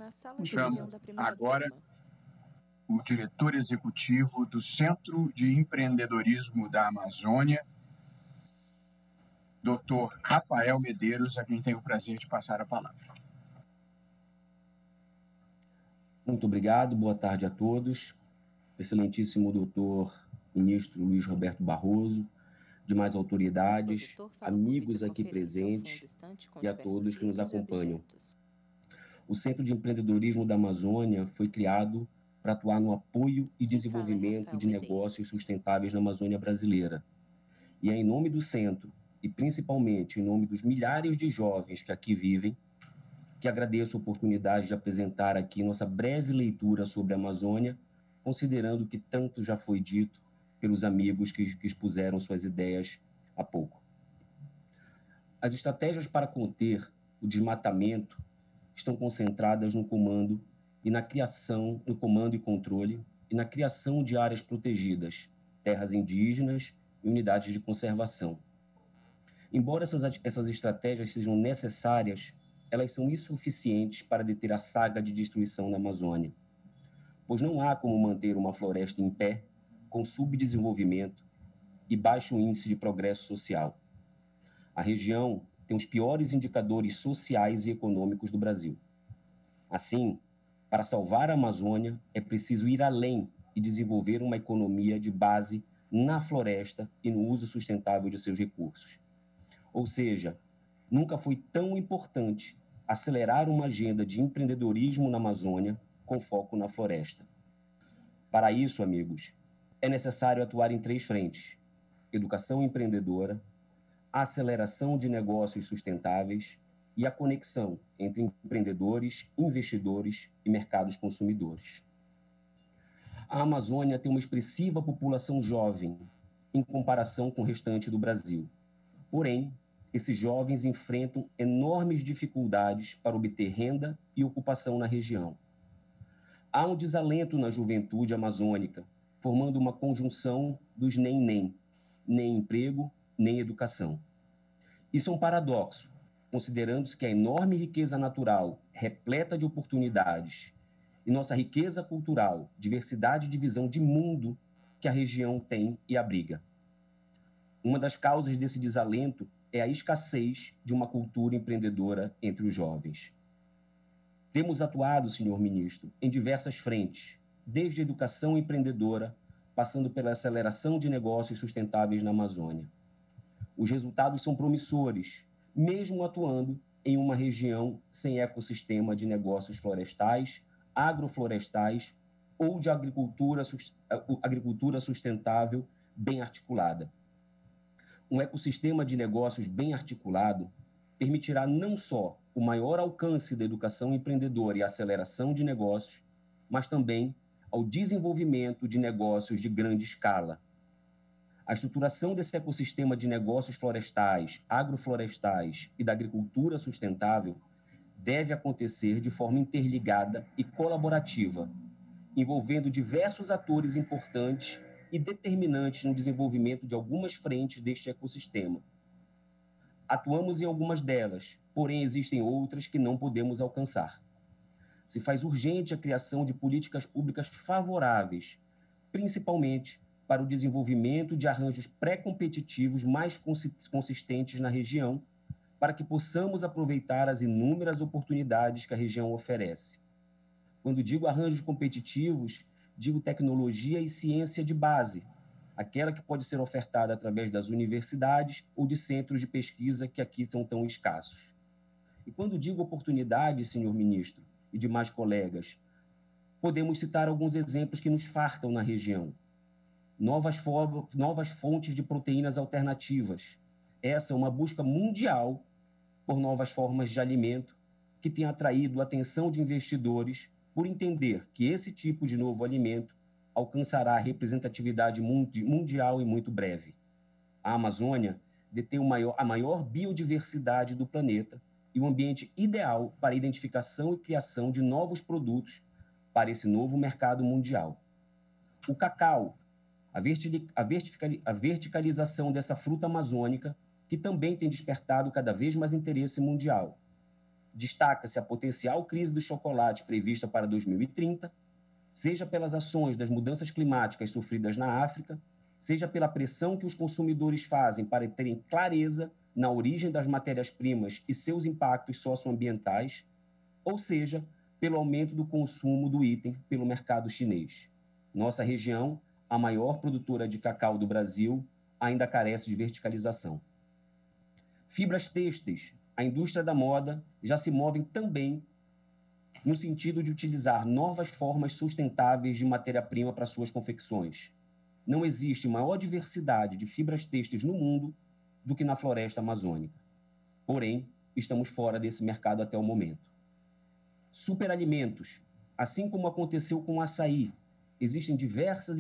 na sala de Chamo reunião da primeira agora turma. o diretor executivo do Centro de Empreendedorismo da Amazônia, Dr. Rafael Medeiros, a quem tenho o prazer de passar a palavra. Muito obrigado, boa tarde a todos. Excelentíssimo doutor ministro Luiz Roberto Barroso, demais autoridades, amigos aqui presentes e a todos que nos acompanham. O Centro de Empreendedorismo da Amazônia foi criado para atuar no apoio e desenvolvimento de negócios sustentáveis na Amazônia brasileira. E é em nome do Centro, e principalmente em nome dos milhares de jovens que aqui vivem, que agradeço a oportunidade de apresentar aqui nossa breve leitura sobre a Amazônia, considerando que tanto já foi dito pelos amigos que expuseram suas ideias há pouco. As estratégias para conter o desmatamento estão concentradas no comando e na criação, no comando e controle e na criação de áreas protegidas, terras indígenas e unidades de conservação. Embora essas estratégias sejam necessárias, elas são insuficientes para deter a saga de destruição na Amazônia, pois não há como manter uma floresta em pé com subdesenvolvimento e baixo índice de progresso social. A região tem os piores indicadores sociais e econômicos do Brasil. Assim, para salvar a Amazônia, é preciso ir além e desenvolver uma economia de base na floresta e no uso sustentável de seus recursos. Ou seja, nunca foi tão importante acelerar uma agenda de empreendedorismo na Amazônia com foco na floresta. Para isso, amigos, é necessário atuar em 3 frentes: educação empreendedora, aceleração de negócios sustentáveis e a conexão entre empreendedores, investidores e mercados consumidores. A Amazônia tem uma expressiva população jovem em comparação com o restante do Brasil. Porém, esses jovens enfrentam enormes dificuldades para obter renda e ocupação na região. Há um desalento na juventude amazônica, formando uma conjunção dos nem emprego, nem educação. Isso é um paradoxo, considerando-se que a enorme riqueza natural, repleta de oportunidades, e nossa riqueza cultural, diversidade de visão de mundo que a região tem e abriga. Uma das causas desse desalento é a escassez de uma cultura empreendedora entre os jovens. Temos atuado, senhor ministro, em diversas frentes, desde a educação empreendedora, passando pela aceleração de negócios sustentáveis na Amazônia. Os resultados são promissores, mesmo atuando em uma região sem ecossistema de negócios florestais, agroflorestais ou de agricultura sustentável bem articulada. Um ecossistema de negócios bem articulado permitirá não só o maior alcance da educação empreendedora e aceleração de negócios, mas também ao desenvolvimento de negócios de grande escala. A estruturação desse ecossistema de negócios florestais, agroflorestais e da agricultura sustentável deve acontecer de forma interligada e colaborativa, envolvendo diversos atores importantes e determinantes no desenvolvimento de algumas frentes deste ecossistema. Atuamos em algumas delas, porém existem outras que não podemos alcançar. Se faz urgente a criação de políticas públicas favoráveis, principalmente para o desenvolvimento de arranjos pré-competitivos mais consistentes na região, para que possamos aproveitar as inúmeras oportunidades que a região oferece. Quando digo arranjos competitivos, digo tecnologia e ciência de base, aquela que pode ser ofertada através das universidades ou de centros de pesquisa que aqui são tão escassos. E quando digo oportunidade, senhor ministro, e demais colegas, podemos citar alguns exemplos que nos fartam na região. Novas fontes de proteínas alternativas. Essa é uma busca mundial por novas formas de alimento que tem atraído a atenção de investidores por entender que esse tipo de novo alimento alcançará representatividade mundial em muito breve. A Amazônia detém a maior biodiversidade do planeta e um ambiente ideal para a identificação e criação de novos produtos para esse novo mercado mundial. O cacau, a verticalização dessa fruta amazônica, que também tem despertado cada vez mais interesse mundial. destaca-se a potencial crise do chocolate prevista para 2030, seja pelas ações das mudanças climáticas sofridas na África, seja pela pressão que os consumidores fazem para terem clareza na origem das matérias-primas e seus impactos socioambientais, ou seja, pelo aumento do consumo do item pelo mercado chinês. Nossa região, a maior produtora de cacau do Brasil, ainda carece de verticalização. Fibras têxteis, a indústria da moda já se movem também no sentido de utilizar novas formas sustentáveis de matéria-prima para suas confecções. Não existe maior diversidade de fibras têxteis no mundo do que na floresta amazônica. Porém, estamos fora desse mercado até o momento. Superalimentos, assim como aconteceu com o açaí, existem diversas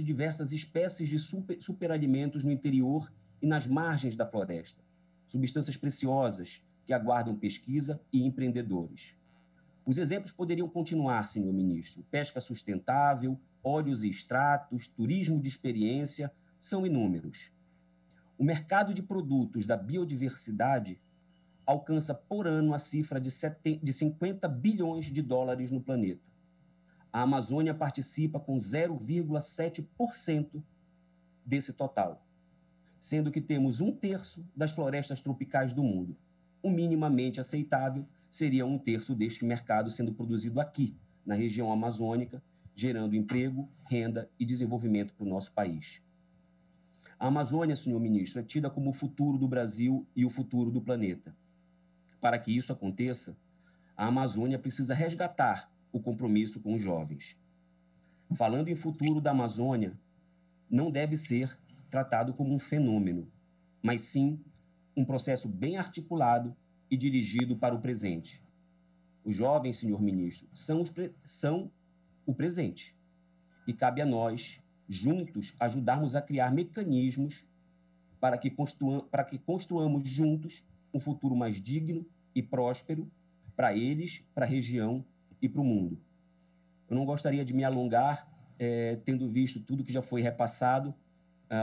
espécies de superalimentos no interior e nas margens da floresta, substâncias preciosas que aguardam pesquisa e empreendedores. Os exemplos poderiam continuar, senhor ministro. Pesca sustentável, óleos e extratos, turismo de experiência, são inúmeros. O mercado de produtos da biodiversidade alcança por ano a cifra de 50 bilhões de dólares no planeta. A Amazônia participa com 0,7% desse total, sendo que temos 1/3 das florestas tropicais do mundo. O minimamente aceitável seria 1/3 deste mercado sendo produzido aqui, na região amazônica, gerando emprego, renda e desenvolvimento para o nosso país. A Amazônia, senhor ministro, é tida como o futuro do Brasil e o futuro do planeta. Para que isso aconteça, a Amazônia precisa resgatar o compromisso com os jovens. Falando em futuro da Amazônia, não deve ser tratado como um fenômeno, mas sim um processo bem articulado e dirigido para o presente. Os jovens, senhor ministro, são o presente. E cabe a nós, juntos, ajudarmos a criar mecanismos para que construamos juntos um futuro mais digno e próspero para eles, para a região e para o mundo. Eu não gostaria de me alongar, tendo visto tudo que já foi repassado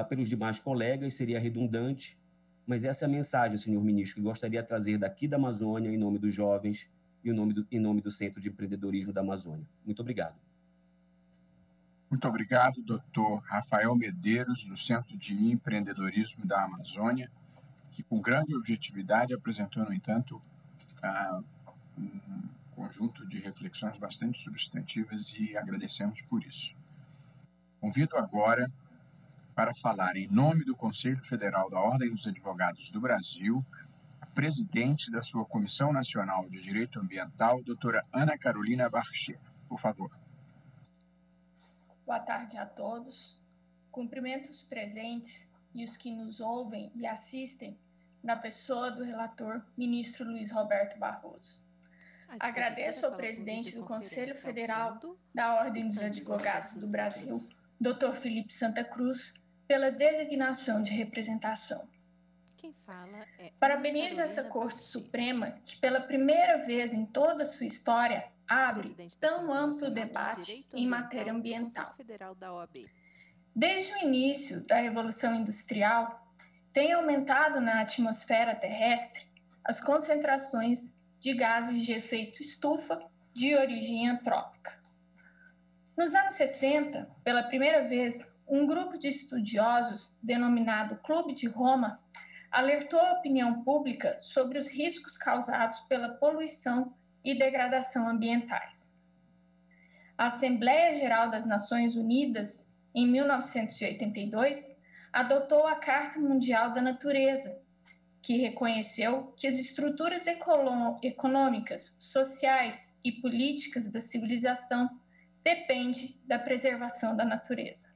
pelos demais colegas, seria redundante, mas essa é a mensagem, senhor ministro, que gostaria de trazer daqui da Amazônia, em nome dos jovens e em nome do Centro de Empreendedorismo da Amazônia. Muito obrigado. Muito obrigado, doutor Rafael Medeiros, do Centro de Empreendedorismo da Amazônia, que com grande objetividade apresentou, no entanto, um conjunto de reflexões bastante substantivas e agradecemos por isso. Convido agora para falar em nome do Conselho Federal da Ordem dos Advogados do Brasil, a presidente da sua Comissão Nacional de Direito Ambiental, doutora Ana Carolina Barcher. Por favor. Boa tarde a todos. Cumprimento os presentes e os que nos ouvem e assistem na pessoa do relator, ministro Luiz Roberto Barroso. Agradeço ao presidente do Conselho Federal da Ordem dos Advogados do Brasil, Dr. Felipe Santa Cruz, pela designação de representação. Parabenizo essa Corte Suprema que, pela primeira vez em toda a sua história, abre tão amplo debate em matéria ambiental. Desde o início da Revolução Industrial, tem aumentado na atmosfera terrestre as concentrações de gases de efeito estufa de origem antrópica. Nos anos 60, pela primeira vez, um grupo de estudiosos, denominado Clube de Roma, alertou a opinião pública sobre os riscos causados pela poluição e degradação ambientais. A Assembleia Geral das Nações Unidas, em 1982, adotou a Carta Mundial da Natureza, que reconheceu que as estruturas econômicas, sociais e políticas da civilização dependem da preservação da natureza.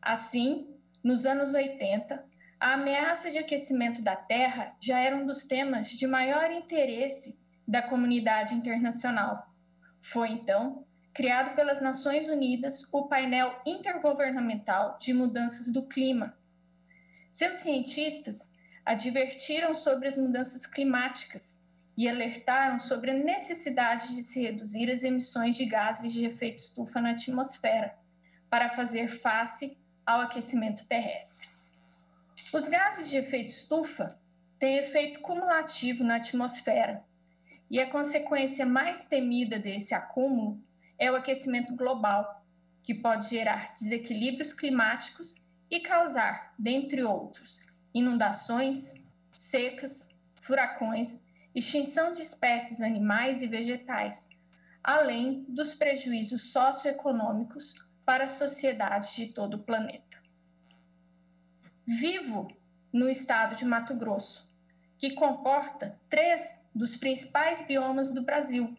Assim, nos anos 80, a ameaça de aquecimento da Terra já era um dos temas de maior interesse da comunidade internacional. Foi, então, criado pelas Nações Unidas o Painel Intergovernamental de Mudanças do Clima. Seus cientistas advertiram sobre as mudanças climáticas e alertaram sobre a necessidade de se reduzir as emissões de gases de efeito estufa na atmosfera para fazer face ao aquecimento terrestre. Os gases de efeito estufa têm efeito cumulativo na atmosfera e a consequência mais temida desse acúmulo é o aquecimento global, que pode gerar desequilíbrios climáticos e causar, dentre outros, inundações, secas, furacões, extinção de espécies animais e vegetais, além dos prejuízos socioeconômicos para as sociedades de todo o planeta. Vivo no estado de Mato Grosso, que comporta 3 dos principais biomas do Brasil: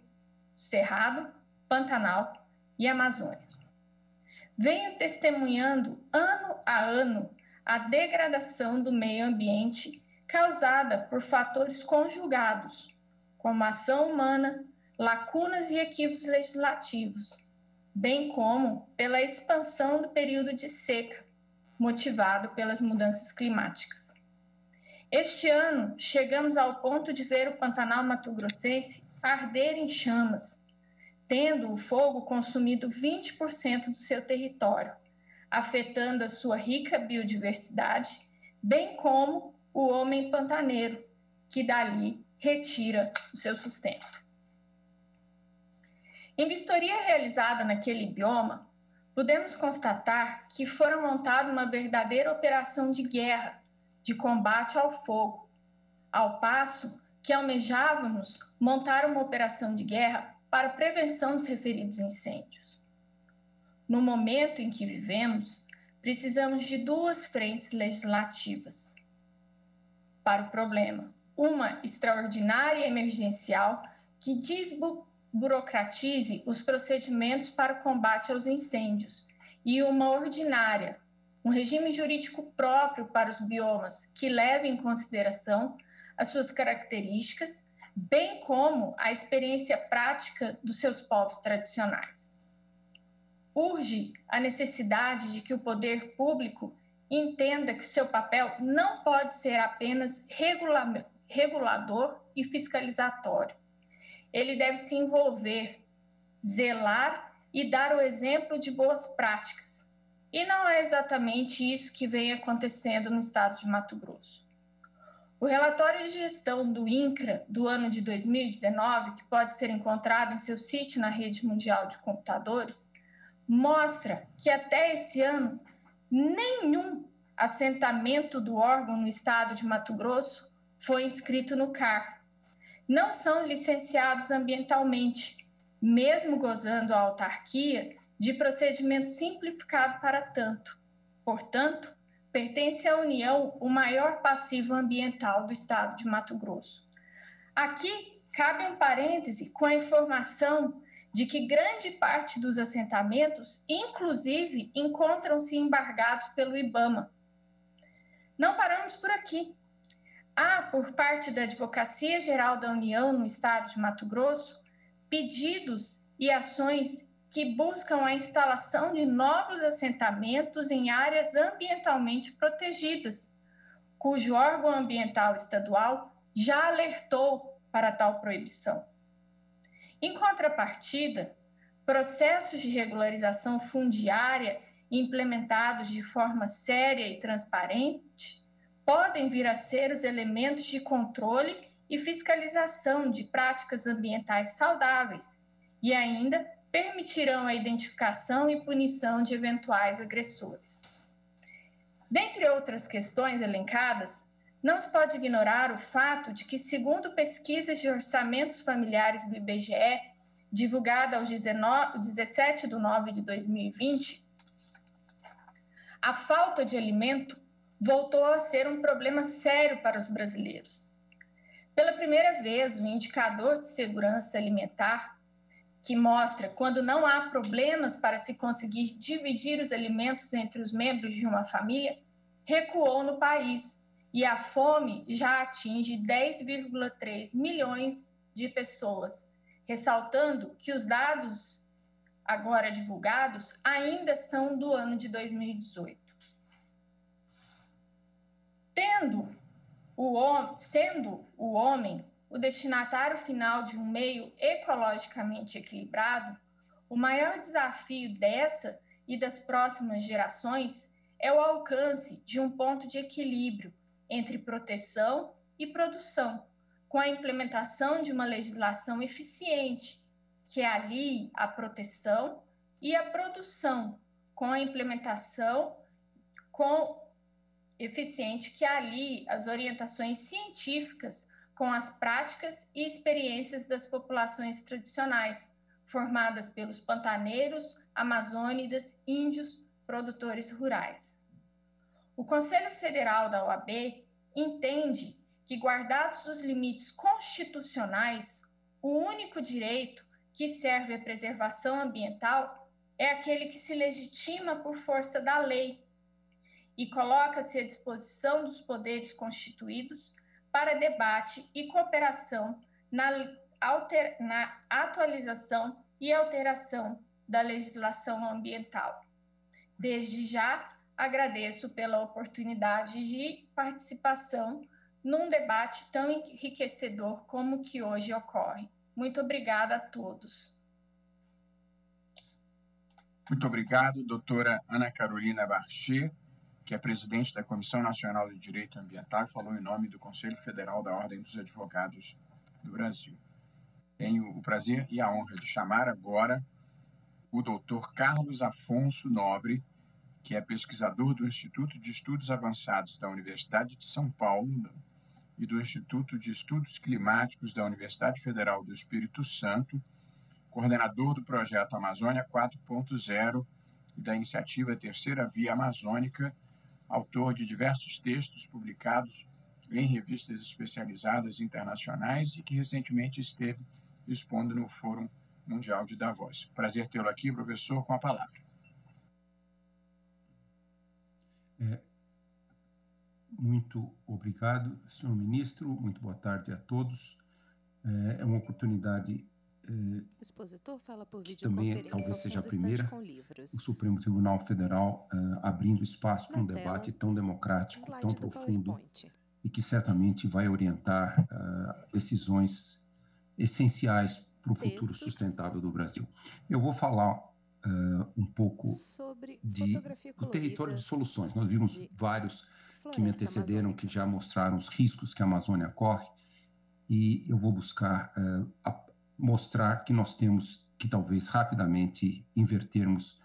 Cerrado, Pantanal e Amazônia. Venho testemunhando ano a ano a degradação do meio ambiente causada por fatores conjugados, como a ação humana, lacunas e equívocos legislativos, bem como pela expansão do período de seca, motivado pelas mudanças climáticas. Este ano, chegamos ao ponto de ver o Pantanal mato-grossense arder em chamas, tendo o fogo consumido 20% do seu território, afetando a sua rica biodiversidade, bem como o homem pantaneiro, que dali retira o seu sustento. Em vistoria realizada naquele bioma, podemos constatar que fora montada uma verdadeira operação de guerra, de combate ao fogo, ao passo que almejávamos montar uma operação de guerra para a prevenção dos referidos incêndios. No momento em que vivemos, precisamos de 2 frentes legislativas para o problema: uma extraordinária e emergencial que desburocratize os procedimentos para o combate aos incêndios, e uma ordinária, um regime jurídico próprio para os biomas que leve em consideração as suas características, bem como a experiência prática dos seus povos tradicionais. Urge a necessidade de que o poder público entenda que o seu papel não pode ser apenas regulador e fiscalizatório. Ele deve se envolver, zelar e dar o exemplo de boas práticas. E não é exatamente isso que vem acontecendo no estado de Mato Grosso. O relatório de gestão do INCRA do ano de 2019, que pode ser encontrado em seu sítio na Rede Mundial de Computadores, mostra que até esse ano nenhum assentamento do órgão no estado de Mato Grosso foi inscrito no CAR. Não são licenciados ambientalmente, mesmo gozando a autarquia de procedimento simplificado para tanto. Portanto, pertence à União o maior passivo ambiental do estado de Mato Grosso. Aqui cabe um parêntese com a informação de que grande parte dos assentamentos, inclusive, encontram-se embargados pelo IBAMA. Não paramos por aqui. Há, por parte da Advocacia Geral da União no estado de Mato Grosso, pedidos e ações que buscam a instalação de novos assentamentos em áreas ambientalmente protegidas, cujo órgão ambiental estadual já alertou para tal proibição. Em contrapartida, processos de regularização fundiária implementados de forma séria e transparente podem vir a ser os elementos de controle e fiscalização de práticas ambientais saudáveis e ainda permitirão a identificação e punição de eventuais agressores. Dentre outras questões elencadas, não se pode ignorar o fato de que, segundo pesquisas de orçamentos familiares do IBGE, divulgada aos 17 de nove de 2020, a falta de alimento voltou a ser um problema sério para os brasileiros. Pela primeira vez, o indicador de segurança alimentar, que mostra quando não há problemas para se conseguir dividir os alimentos entre os membros de uma família, recuou no país e a fome já atinge 10,3 milhões de pessoas, ressaltando que os dados agora divulgados ainda são do ano de 2018. Sendo o homem o destinatário final de um meio ecologicamente equilibrado, o maior desafio dessa e das próximas gerações é o alcance de um ponto de equilíbrio entre proteção e produção, com a implementação de uma legislação eficiente que alie a proteção e a produção, com a implementação eficiente que alie as orientações científicas com as práticas e experiências das populações tradicionais, formadas pelos pantaneiros, amazônidas, índios, produtores rurais. O Conselho Federal da OAB entende que, guardados os limites constitucionais, o único direito que serve à preservação ambiental é aquele que se legitima por força da lei e coloca-se à disposição dos poderes constituídos para debate e cooperação na atualização e alteração da legislação ambiental. Desde já, agradeço pela oportunidade de participação num debate tão enriquecedor como o que hoje ocorre. Muito obrigada a todos. Muito obrigado, doutora Ana Carolina Barchet, que é presidente da Comissão Nacional de Direito Ambiental e falou em nome do Conselho Federal da Ordem dos Advogados do Brasil. Tenho o prazer e a honra de chamar agora o doutor Carlos Afonso Nobre, que é pesquisador do Instituto de Estudos Avançados da Universidade de São Paulo e do Instituto de Estudos Climáticos da Universidade Federal do Espírito Santo, coordenador do projeto Amazônia 4.0 e da iniciativa Terceira Via Amazônica, autor de diversos textos publicados em revistas especializadas internacionais e que recentemente esteve expondo no Fórum Mundial de Davos. Prazer tê-lo aqui, professor, com a palavra. Muito obrigado, senhor ministro. Muito boa tarde a todos. É uma oportunidade o expositor fala por que também talvez seja a primeira, o Supremo Tribunal Federal abrindo espaço para um debate tão democrático, tão profundo e que certamente vai orientar decisões essenciais para o futuro sustentável do Brasil. Eu vou falar um pouco do território de soluções. Nós vimos vários que me antecederam, que já mostraram os riscos que a Amazônia corre, e eu vou buscar mostrar que nós temos que talvez rapidamente invertermos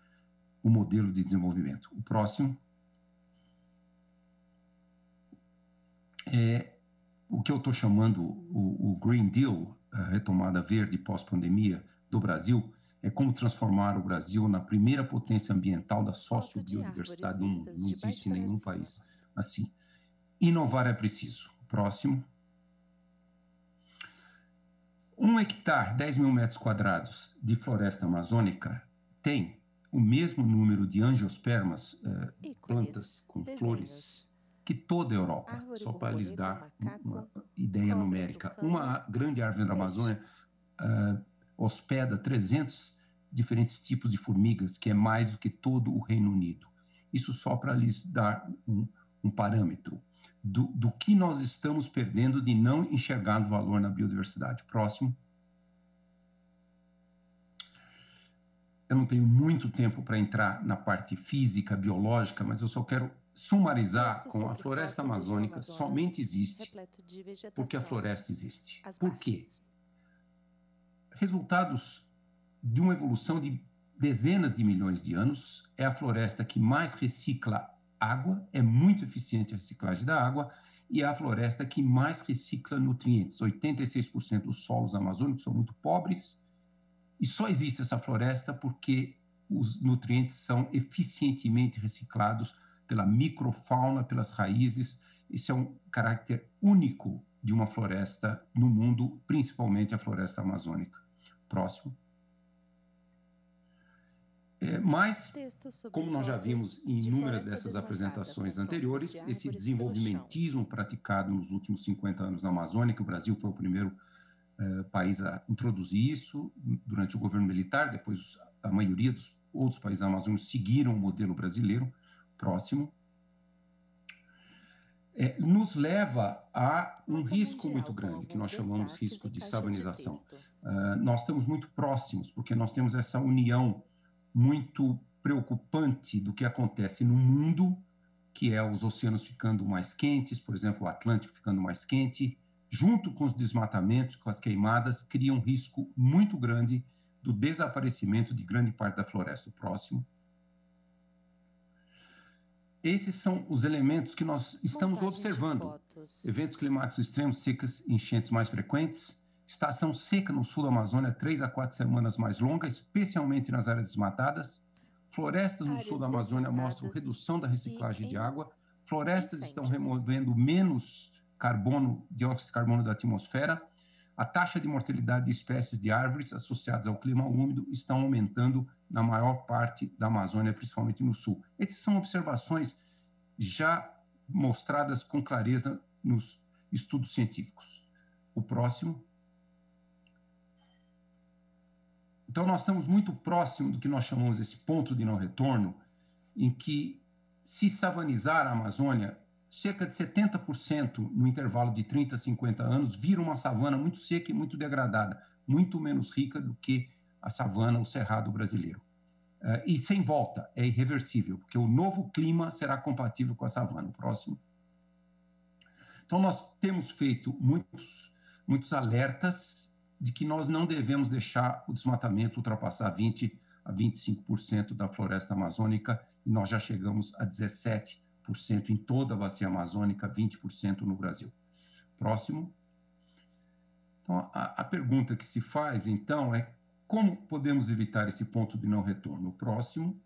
o modelo de desenvolvimento. O próximo é o que eu estou chamando o Green Deal, a retomada verde pós-pandemia do Brasil, é como transformar o Brasil na primeira potência ambiental da sociobiodiversidade do mundo. Não existe nenhum país assim. Inovar é preciso. Próximo. 1 hectare, 10 mil metros quadrados de floresta amazônica tem o mesmo número de angiospermas, plantas com flores, que toda a Europa, só para lhes dar uma ideia numérica. Uma grande árvore da Amazônia hospeda 300 diferentes tipos de formigas, que é mais do que todo o Reino Unido. Isso só para lhes dar um parâmetro do que nós estamos perdendo de não enxergar o valor na biodiversidade. Próximo. Eu não tenho muito tempo para entrar na parte física, biológica, mas eu só quero sumarizar com a floresta amazônica somente existe porque a floresta existe. Por quê? Resultados de uma evolução de dezenas de milhões de anos, é a floresta que mais recicla água, é muito eficiente a reciclagem da água, e é a floresta que mais recicla nutrientes. 86% dos solos amazônicos são muito pobres, e só existe essa floresta porque os nutrientes são eficientemente reciclados pela microfauna, pelas raízes. Esse é um caráter único de uma floresta no mundo, principalmente a floresta amazônica. Próximo. Mas, como nós já vimos em inúmeras dessas apresentações anteriores, esse desenvolvimentismo praticado nos últimos 50 anos na Amazônia, que o Brasil foi o primeiro país a introduzir isso durante o governo militar, depois a maioria dos outros países amazônicos seguiram o modelo brasileiro. Próximo. Nos leva a um risco muito grande, que nós chamamos de risco de savanização. Nós estamos muito próximos, porque nós temos essa união muito preocupante do que acontece no mundo, que é os oceanos ficando mais quentes, por exemplo, o Atlântico ficando mais quente, junto com os desmatamentos, com as queimadas, cria um risco muito grande do desaparecimento de grande parte da floresta. O próximo. Esses são os elementos que nós estamos observando. Eventos climáticos extremos, secas, enchentes mais frequentes, estação seca no sul da Amazônia, 3 a 4 semanas mais longa, especialmente nas áreas desmatadas. Florestas no sul da Amazônia mostram redução da reciclagem de água. Florestas estão removendo menos carbono, dióxido de carbono da atmosfera. A taxa de mortalidade de espécies de árvores associadas ao clima úmido estão aumentando na maior parte da Amazônia, principalmente no sul. Essas são observações já mostradas com clareza nos estudos científicos. O próximo. Então, nós estamos muito próximo do que nós chamamos esse ponto de não retorno, em que, se savanizar a Amazônia, cerca de 70% no intervalo de 30 a 50 anos, vira uma savana muito seca e muito degradada, muito menos rica do que a savana, o cerrado brasileiro. E sem volta, é irreversível, porque o novo clima será compatível com a savana. O próximo. Então, nós temos feito muitos alertas de que nós não devemos deixar o desmatamento ultrapassar 20 a 25% da floresta amazônica, e nós já chegamos a 17% em toda a bacia amazônica, 20% no Brasil. Próximo. Então, a pergunta que se faz, então, é como podemos evitar esse ponto de não retorno? O próximo.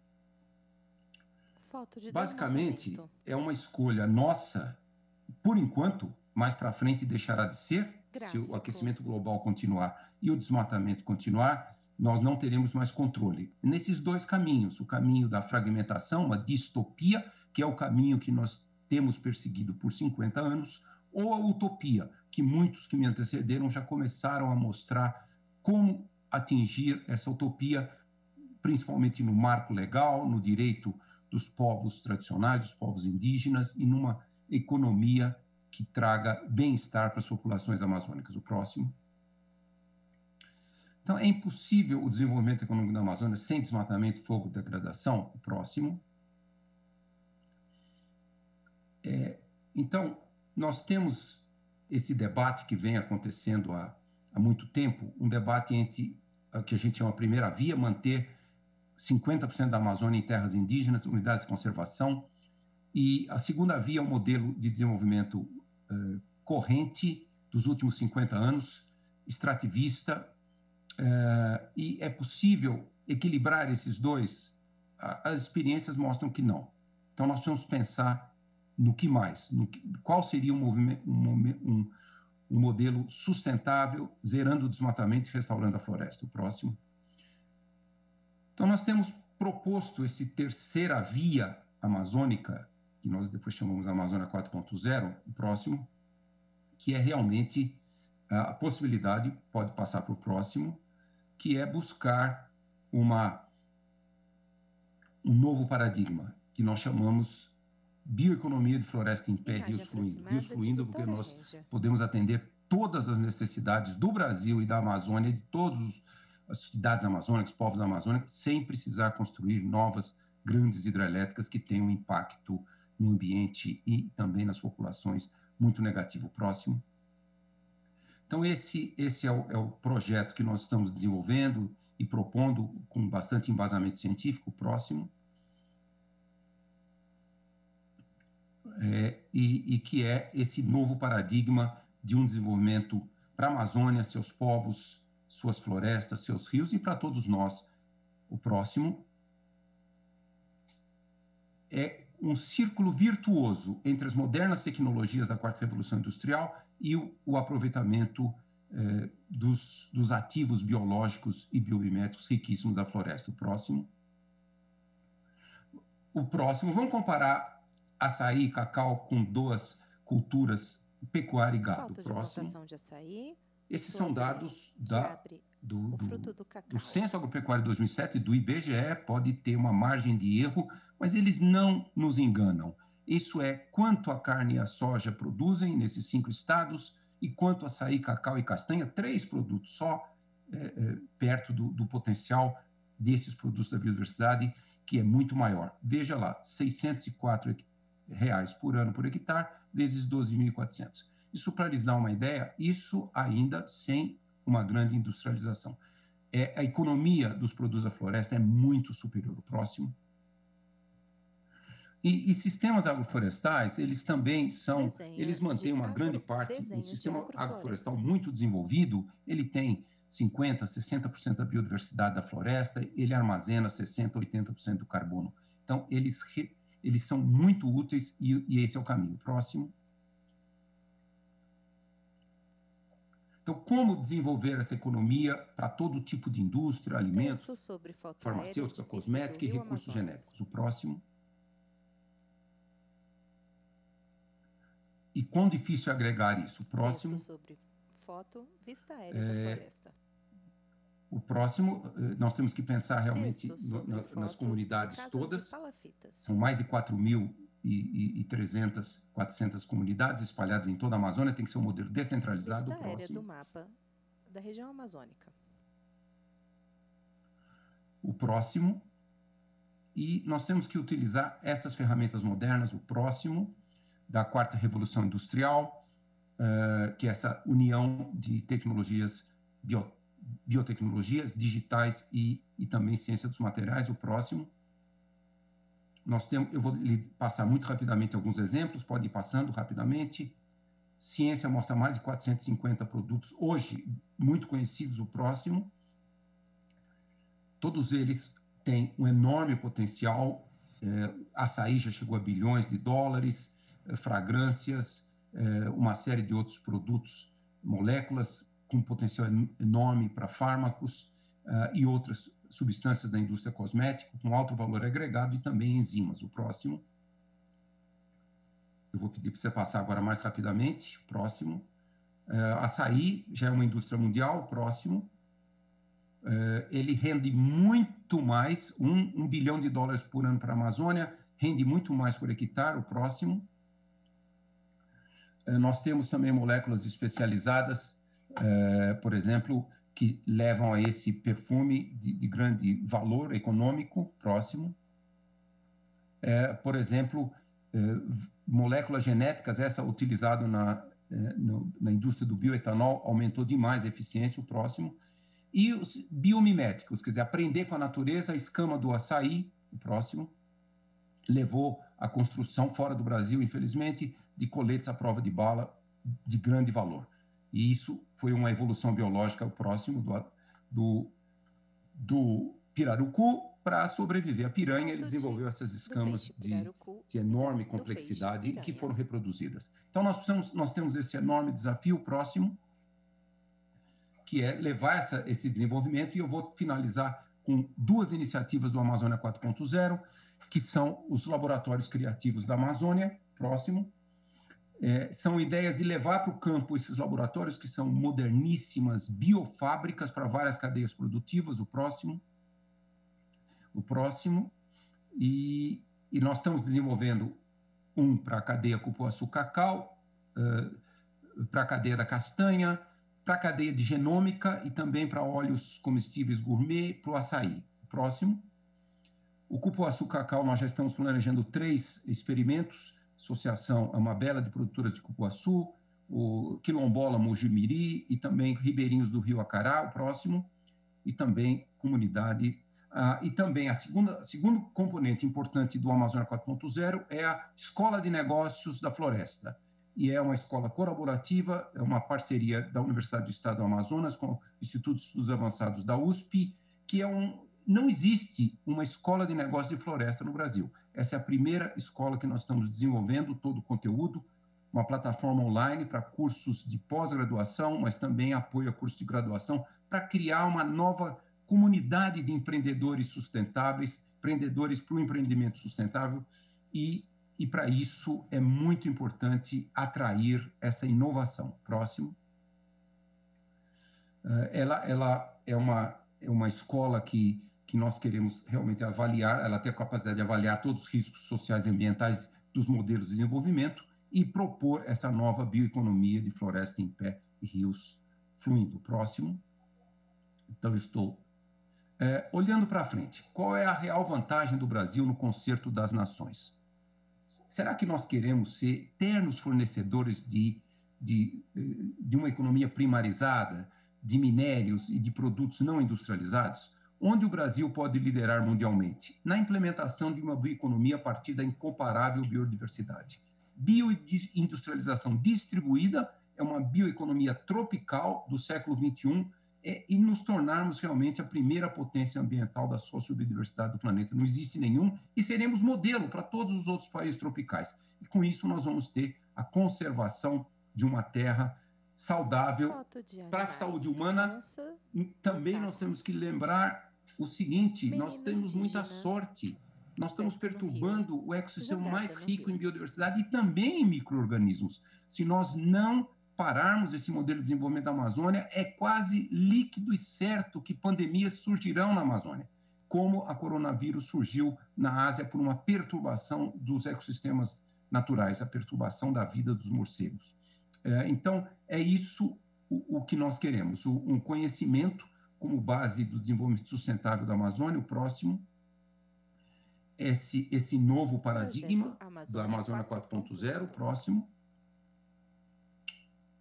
Basicamente, é uma escolha nossa, por enquanto, mais para frente deixará de ser, se o aquecimento global continuar e o desmatamento continuar, nós não teremos mais controle. Nesses dois caminhos, o caminho da fragmentação, uma distopia, que é o caminho que nós temos perseguido por 50 anos, ou a utopia, que muitos que me antecederam já começaram a mostrar como atingir essa utopia, principalmente no marco legal, no direito dos povos tradicionais, dos povos indígenas, e numa economia que traga bem-estar para as populações amazônicas. O próximo. Então, é impossível o desenvolvimento econômico da Amazônia sem desmatamento, fogo e degradação. O próximo. Então, nós temos esse debate que vem acontecendo há muito tempo, um debate entre o que a gente chama a primeira via, manter 50% da Amazônia em terras indígenas, unidades de conservação, e a segunda via é um modelo de desenvolvimento corrente dos últimos 50 anos, extrativista, e é possível equilibrar esses dois? As experiências mostram que não. Então, nós precisamos pensar no que mais, qual seria um modelo sustentável, zerando o desmatamento e restaurando a floresta. O próximo. Então, nós temos proposto esse terceira via amazônica, que nós depois chamamos Amazônia 4.0, o próximo, que é realmente a possibilidade, pode passar para o próximo, que é buscar um novo paradigma, que nós chamamos bioeconomia de floresta em pé, rios fluindo. Rios fluindo porque nós podemos atender todas as necessidades do Brasil e da Amazônia, de todas as cidades amazônicas, povos amazônicos, sem precisar construir novas grandes hidrelétricas que tenham um impacto no ambiente e também nas populações muito negativo. Próximo. Então, esse é o projeto que nós estamos desenvolvendo e propondo com bastante embasamento científico. Próximo. E que é esse novo paradigma de um desenvolvimento para a Amazônia, seus povos, suas florestas, seus rios e para todos nós. O próximo é um círculo virtuoso entre as modernas tecnologias da quarta revolução industrial e o aproveitamento dos ativos biológicos e biomiméticos riquíssimos da floresta. O próximo. Vamos comparar açaí e cacau com duas culturas, pecuária e gado. Próximo. Esses são dados do Censo Agropecuário de 2007 e do IBGE, pode ter uma margem de erro, mas eles não nos enganam. Isso é quanto a carne e a soja produzem nesses 5 estados e quanto açaí, cacau e castanha, 3 produtos só, perto do potencial desses produtos da biodiversidade, que é muito maior. Veja lá, R$ 604 por ano por hectare, vezes 12.400. Isso, para lhes dar uma ideia, isso ainda sem uma grande industrialização. A economia dos produtos da floresta é muito superior. O próximo. E sistemas agroflorestais, eles também são, eles mantêm uma grande parte, um sistema agroflorestal muito desenvolvido, ele tem 50%, 60% da biodiversidade da floresta, ele armazena 60%, 80% do carbono. Então, eles são muito úteis e esse é o caminho. Próximo. Então, como desenvolver essa economia para todo tipo de indústria, alimentos, farmacêutica, cosmética e recursos genéticos? O próximo. E quão difícil é agregar isso? O próximo. Texto sobre foto, vista aérea da floresta. O próximo, nós temos que pensar realmente nas comunidades todas. São mais de 4.300, 400 comunidades espalhadas em toda a Amazônia. Tem que ser um modelo descentralizado. Vista aérea do mapa da região amazônica. O próximo. E nós temos que utilizar essas ferramentas modernas. O próximo. Da quarta revolução industrial, que é essa união de tecnologias, biotecnologias, digitais e também ciência dos materiais. O próximo. Eu vou lhe passar muito rapidamente alguns exemplos, pode ir passando rapidamente. Ciência mostra mais de 450 produtos, hoje muito conhecidos. O próximo. Todos eles têm um enorme potencial. Açaí já chegou a bilhões de dólares. Fragrâncias, uma série de outros produtos, moléculas com potencial enorme para fármacos e outras substâncias da indústria cosmética com alto valor agregado e também enzimas. O próximo. Eu vou pedir para você passar agora mais rapidamente. Próximo. Açaí já é uma indústria mundial. Próximo. Ele rende muito mais, $1 bilhão por ano para a Amazônia, rende muito mais por hectare. O próximo. Nós temos também moléculas especializadas, por exemplo, que levam a esse perfume de grande valor econômico. Próximo. Por exemplo, moléculas genéticas, essa utilizada na indústria do bioetanol, aumentou demais a eficiência. O próximo. E os biomiméticos, quer dizer, aprender com a natureza, a escama do açaí. O próximo. Levou à construção, fora do Brasil, infelizmente, de coletes à prova de bala de grande valor. E isso foi uma evolução biológica, o próximo, do pirarucu para sobreviver. A piranha, ele desenvolveu essas escamas de enorme complexidade que foram reproduzidas. Então, nós temos esse enorme desafio. Próximo, que é levar esse desenvolvimento, e eu vou finalizar com duas iniciativas do Amazônia 4.0, que são os laboratórios criativos da Amazônia. Próximo. São ideias de levar para o campo esses laboratórios, que são moderníssimas biofábricas para várias cadeias produtivas. O próximo. O próximo. E nós estamos desenvolvendo um para a cadeia cupuaçu-cacau, para a cadeia da castanha, para a cadeia de genômica e também para óleos comestíveis gourmet, para o açaí. O próximo. O cupuaçu-cacau, nós já estamos planejando 3 experimentos, Associação Amabela de Produtoras de Cupuaçu, o Quilombola Mojimiri e também Ribeirinhos do Rio Acará. O próximo. E também comunidade. E também segundo componente importante do Amazônia 4.0 é a Escola de Negócios da Floresta. E é uma escola colaborativa, é uma parceria da Universidade do Estado do Amazonas com o Instituto de Estudos Avançados da USP, que não existe uma escola de negócios de floresta no Brasil. Essa é a primeira escola que nós estamos desenvolvendo, todo o conteúdo, uma plataforma online para cursos de pós-graduação, mas também apoio a cursos de graduação, para criar uma nova comunidade de empreendedores sustentáveis, empreendedores para o empreendimento sustentável, e para isso é muito importante atrair essa inovação. Próximo. Ela é uma escola que nós queremos realmente avaliar, ela tem a capacidade de avaliar todos os riscos sociais e ambientais dos modelos de desenvolvimento e propor essa nova bioeconomia de floresta em pé e rios fluindo. Próximo. Então, estou olhando para frente. Qual é a real vantagem do Brasil no concerto das nações? Será que nós queremos ser eternos fornecedores de de uma economia primarizada, de minérios e de produtos não industrializados, onde o Brasil pode liderar mundialmente? Na implementação de uma bioeconomia a partir da incomparável biodiversidade. Bioindustrialização distribuída é uma bioeconomia tropical do século XXI e nos tornarmos realmente a primeira potência ambiental da sociobiodiversidade do planeta. Não existe nenhum e seremos modelo para todos os outros países tropicais. E com isso nós vamos ter a conservação de uma terra saudável para a saúde humana. Também nós temos que lembrar o seguinte, nós temos muita sorte. Nós estamos perturbando o ecossistema mais rico em biodiversidade e também em micro-organismos. Se nós não pararmos esse modelo de desenvolvimento da Amazônia, é quase líquido e certo que pandemias surgirão na Amazônia, como a coronavírus surgiu na Ásia por uma perturbação dos ecossistemas naturais, a perturbação da vida dos morcegos. Então, é isso o que nós queremos, um conhecimento como base do desenvolvimento sustentável da Amazônia, o próximo, esse novo paradigma da Amazônia 4.0, o próximo,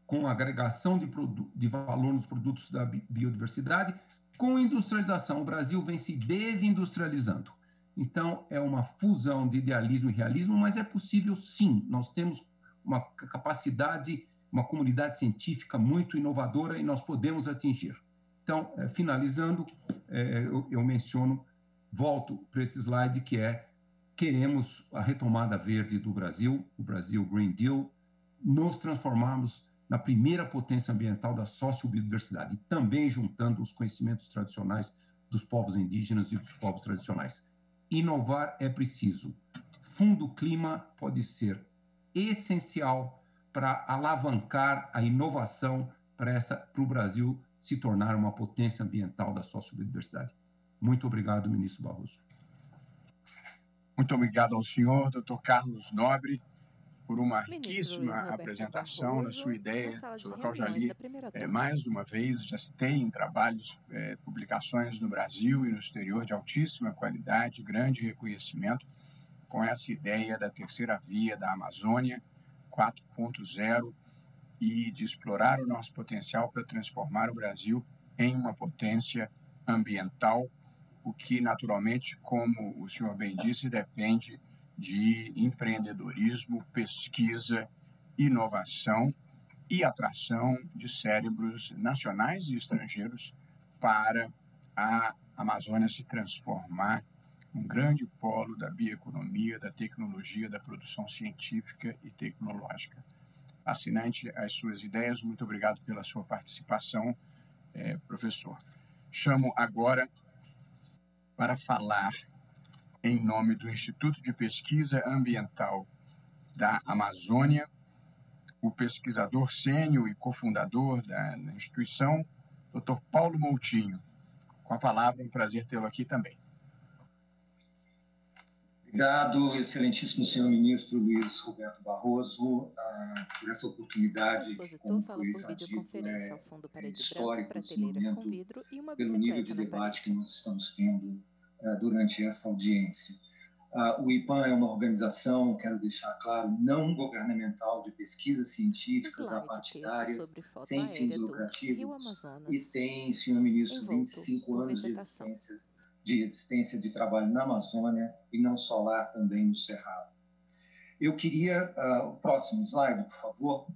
com agregação de valor nos produtos da biodiversidade, com industrialização. O Brasil vem se desindustrializando. Então, é uma fusão de idealismo e realismo, mas é possível sim. Nós temos uma capacidade, uma comunidade científica muito inovadora e nós podemos atingir. Então, finalizando, eu menciono, volto para esse slide que queremos a retomada verde do Brasil, o Brasil Green Deal, nos transformarmos na primeira potência ambiental da sociobiodiversidade, e também juntando os conhecimentos tradicionais dos povos indígenas e dos povos tradicionais. Inovar é preciso. Fundo Clima pode ser essencial para alavancar a inovação para o Brasil se tornar uma potência ambiental da sociobiodiversidade. Muito obrigado, ministro Barroso. Muito obrigado ao senhor, Dr. Carlos Nobre, por uma riquíssima apresentação na sua ideia, sobre a qual já li mais de uma vez, já citei em trabalhos, publicações no Brasil e no exterior de altíssima qualidade, grande reconhecimento, com essa ideia da terceira via da Amazônia 4.0 e de explorar o nosso potencial para transformar o Brasil em uma potência ambiental, o que naturalmente, como o senhor bem disse, depende de empreendedorismo, pesquisa, inovação e atração de cérebros nacionais e estrangeiros para a Amazônia se transformar num grande polo da bioeconomia, da tecnologia, da produção científica e tecnológica. Fascinante as suas ideias, muito obrigado pela sua participação, professor. Chamo agora para falar em nome do Instituto de Pesquisa Ambiental da Amazônia, o pesquisador sênior e cofundador da instituição, Dr. Paulo Moutinho. Com a palavra, um prazer tê-lo aqui também. Obrigado, excelentíssimo senhor ministro Luiz Roberto Barroso, por essa oportunidade, como foi já dito, histórico esse momento, pelo nível de debate que nós estamos tendo durante essa audiência. O IPAM é uma organização, quero deixar claro, não governamental de pesquisas científicas apartidárias, sem fins lucrativos, e tem, senhor ministro, 25 anos de existência de trabalho na Amazônia e não só lá, também no Cerrado. Eu queria, o próximo slide, por favor,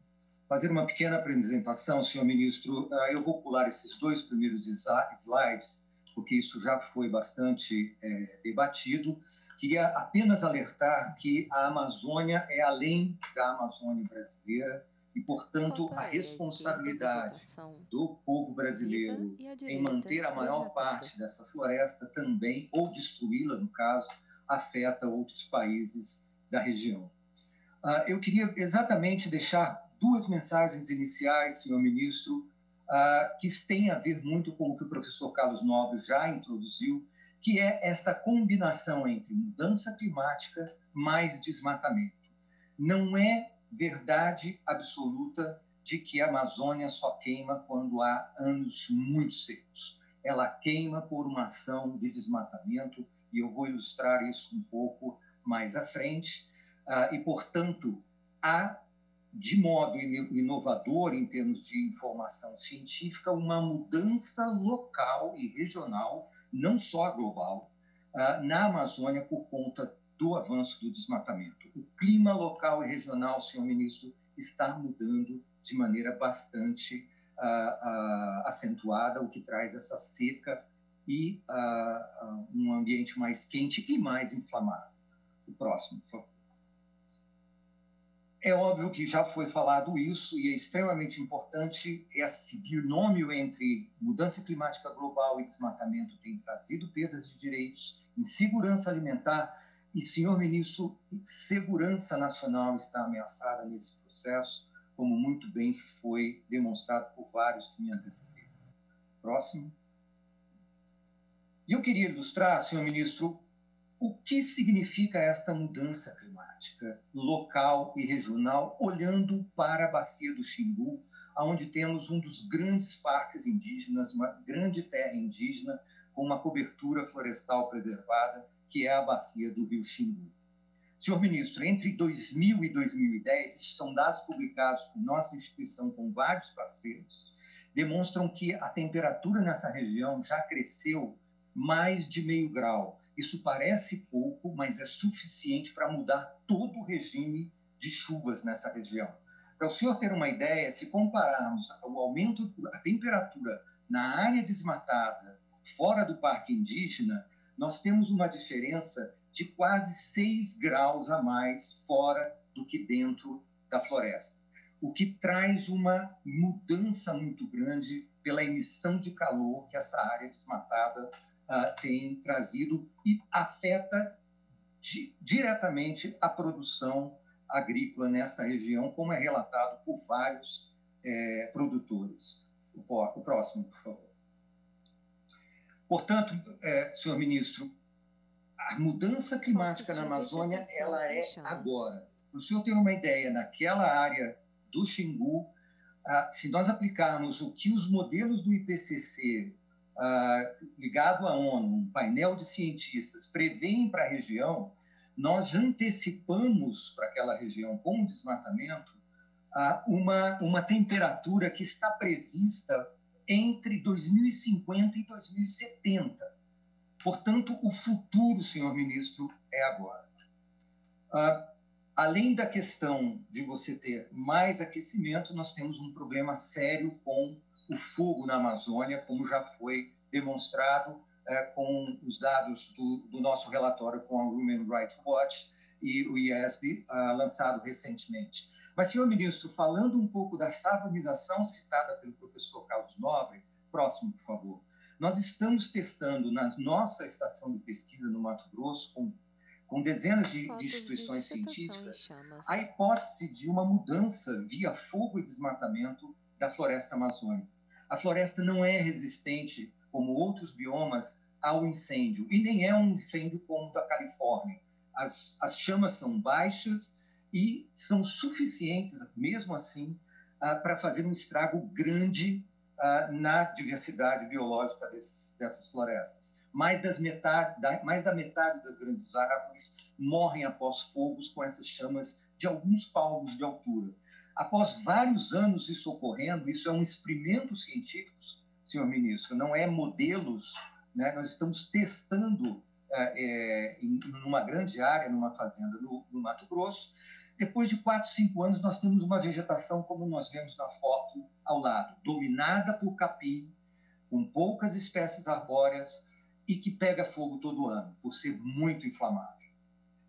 fazer uma pequena apresentação, senhor ministro. Eu vou pular esses dois primeiros slides, porque isso já foi bastante debatido. Queria apenas alertar que a Amazônia é além da Amazônia brasileira e, portanto, a responsabilidade do povo brasileiro em manter a maior parte dessa floresta também, ou destruí-la, no caso, afeta outros países da região. Eu queria exatamente deixar duas mensagens iniciais, senhor ministro, que têm a ver muito com o que o professor Carlos Nobre já introduziu, que é esta combinação entre mudança climática mais desmatamento. Não é verdade absoluta de que a Amazônia só queima quando há anos muito secos. Ela queima por uma ação de desmatamento, e eu vou ilustrar isso um pouco mais à frente, e, portanto, há de modo inovador em termos de informação científica, uma mudança local e regional, não só global, na Amazônia por conta do avanço do desmatamento. O clima local e regional, senhor ministro, está mudando de maneira bastante acentuada, o que traz essa seca e um ambiente mais quente e mais inflamado. O próximo, por favor. É óbvio que já foi falado isso e é extremamente importante esse binômio entre mudança climática global e desmatamento tem trazido perdas de direitos, insegurança alimentar e, senhor ministro, segurança nacional está ameaçada nesse processo, como muito bem foi demonstrado por vários que me antecederam. Próximo. E eu queria ilustrar, senhor ministro, o que significa esta mudança climática local e regional, olhando para a bacia do Xingu, onde temos um dos grandes parques indígenas, uma grande terra indígena, com uma cobertura florestal preservada, que é a bacia do rio Xingu. Senhor ministro, entre 2000 e 2010, são dados publicados por nossa instituição com vários parceiros, demonstram que a temperatura nessa região já cresceu mais de 0,5 grau. Isso parece pouco, mas é suficiente para mudar todo o regime de chuvas nessa região. Para o senhor ter uma ideia, se compararmos o aumento da temperatura na área desmatada, fora do parque indígena, nós temos uma diferença de quase 6 graus a mais fora do que dentro da floresta, o que traz uma mudança muito grande pela emissão de calor que essa área desmatada tem trazido e afeta diretamente a produção agrícola nesta região, como é relatado por vários produtores. O próximo, por favor. Portanto, senhor ministro, a mudança climática na Amazônia, ela é agora. Para o senhor ter uma ideia, naquela área do Xingu, se nós aplicarmos o que os modelos do IPCC, ligado à ONU, um painel de cientistas, prevêem para a região, nós antecipamos para aquela região, com o desmatamento, uma temperatura que está prevista entre 2050 e 2070. Portanto, o futuro, senhor ministro, é agora. Além da questão de você ter mais aquecimento, nós temos um problema sério com o fogo na Amazônia, como já foi demonstrado com os dados do nosso relatório com a Human Rights Watch e o IESB, lançado recentemente. Mas, senhor ministro, falando um pouco da savanização citada pelo professor Carlos Nobre, próximo, por favor, nós estamos testando na nossa estação de pesquisa no Mato Grosso, com dezenas de instituições científicas, a hipótese de uma mudança via fogo e desmatamento da floresta amazônica. A floresta não é resistente, como outros biomas, ao incêndio, e nem é um incêndio como o da Califórnia. As chamas são baixas e são suficientes, mesmo assim, para fazer um estrago grande na diversidade biológica dessas florestas. Mais da metade das grandes árvores morrem após fogos com essas chamas de alguns palmos de altura. Após vários anos isso ocorrendo, isso é um experimento científico, senhor ministro, não é modelos, né? Nós estamos testando numa grande área, numa fazenda no Mato Grosso. Depois de 4, 5 anos, nós temos uma vegetação, como nós vemos na foto ao lado, dominada por capim, com poucas espécies arbóreas e que pega fogo todo ano, por ser muito inflamável.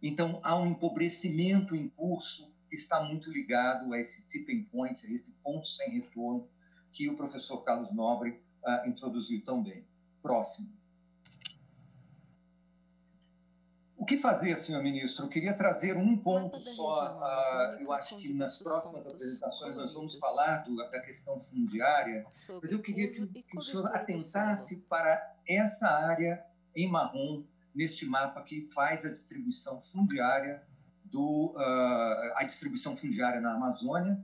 Então, há um empobrecimento em curso que está muito ligado a esse tipping point, a esse ponto sem retorno que o professor Carlos Nobre introduziu tão bem. Próximo. O que fazer, senhor ministro? Eu queria trazer um ponto só. Eu acho que nas próximas apresentações nós vamos falar da questão fundiária, mas eu queria que o senhor atentasse para essa área em marrom, neste mapa que faz a distribuição fundiária na Amazônia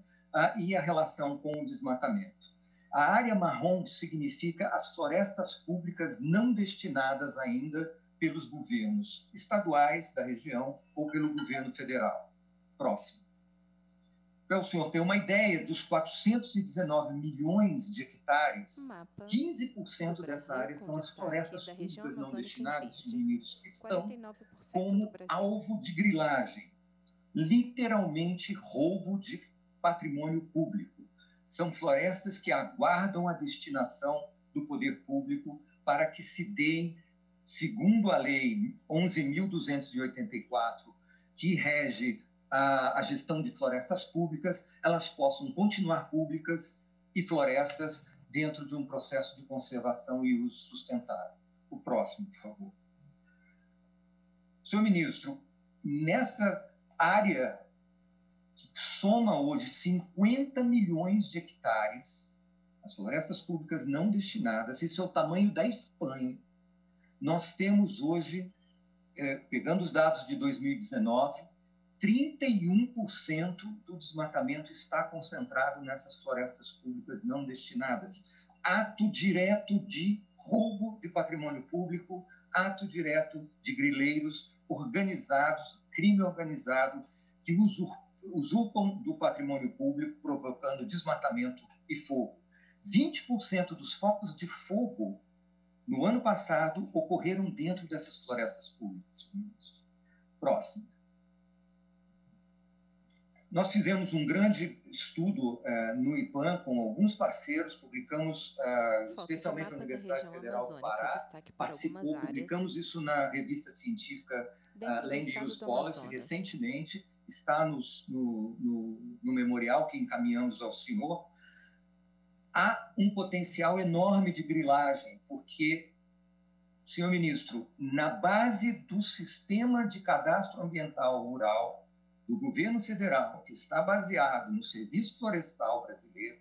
e a relação com o desmatamento. A área marrom significa as florestas públicas não destinadas ainda pelos governos estaduais da região ou pelo governo federal. Próximo. para o senhor ter uma ideia, dos 419 milhões de hectares, 15% dessa área são as florestas públicas não destinadas, senhor ministro, que estão como alvo de grilagem, literalmente roubo de patrimônio público. São florestas que aguardam a destinação do poder público para que se deem, segundo a Lei 11.284, que rege a gestão de florestas públicas, elas possam continuar públicas e florestas dentro de um processo de conservação e uso sustentável. O próximo, por favor. Senhor ministro, nessa área que soma hoje 50 milhões de hectares, as florestas públicas não destinadas, isso é o tamanho da Espanha. Nós temos hoje, pegando os dados de 2019, 31% do desmatamento está concentrado nessas florestas públicas não destinadas. Ato direto de roubo de patrimônio público, ato direto de grileiros organizados, crime organizado, que usurpam do patrimônio público, provocando desmatamento e fogo. 20% dos focos de fogo no ano passado ocorreram dentro dessas florestas públicas. Próximo. Nós fizemos um grande estudo no IPAM com alguns parceiros, publicamos, especialmente a Universidade Federal do Pará, participou, publicamos isso na revista científica Land Use Policy recentemente, está no memorial que encaminhamos ao senhor. Há um potencial enorme de grilagem, porque, senhor ministro, na base do sistema de cadastro ambiental rural do governo federal, que está baseado no Serviço Florestal Brasileiro,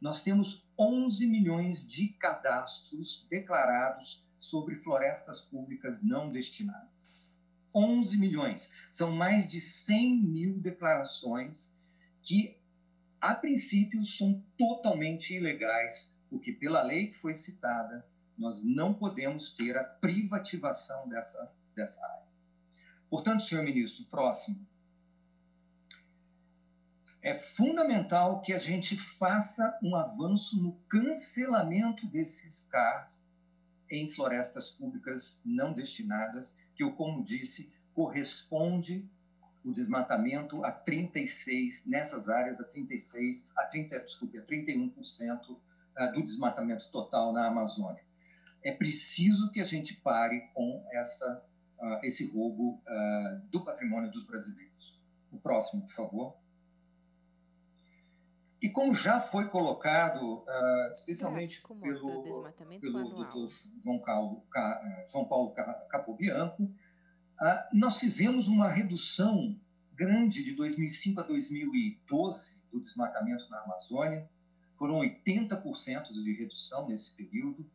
nós temos 11 milhões de cadastros declarados sobre florestas públicas não destinadas. 11 milhões. São mais de 100 mil declarações que, a princípio, são totalmente ilegais, porque pela lei que foi citada, nós não podemos ter a privativação dessa área. Portanto, senhor ministro, próximo. É fundamental que a gente faça um avanço no cancelamento desses CARs em florestas públicas não destinadas, que, eu, como disse, corresponde o desmatamento a 36, nessas áreas, a 31% do desmatamento total na Amazônia. É preciso que a gente pare com esse roubo do patrimônio dos brasileiros. O próximo, por favor. E como já foi colocado, especialmente pelo Dr. João Paulo Capobianco, nós fizemos uma redução grande de 2005 a 2012 do desmatamento na Amazônia, foram 80% de redução nesse período,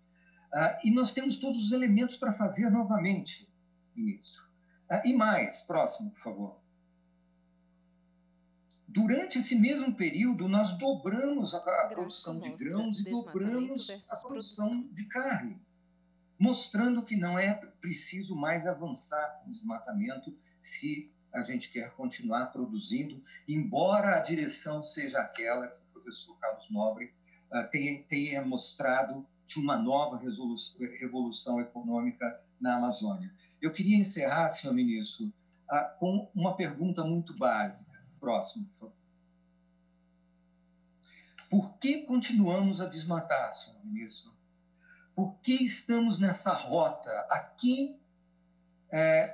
e nós temos todos os elementos para fazer novamente, ministro. E mais, próximo, por favor. Durante esse mesmo período, nós dobramos a produção de grãos e dobramos a produção de carne, mostrando que não é preciso mais avançar com o desmatamento se a gente quer continuar produzindo, embora a direção seja aquela que o professor Carlos Nobre tenha mostrado de uma nova revolução econômica na Amazônia. Eu queria encerrar, senhor ministro, com uma pergunta muito básica. Próximo, por favor. Por que continuamos a desmatar, senhor ministro? Por que estamos nessa rota? A quem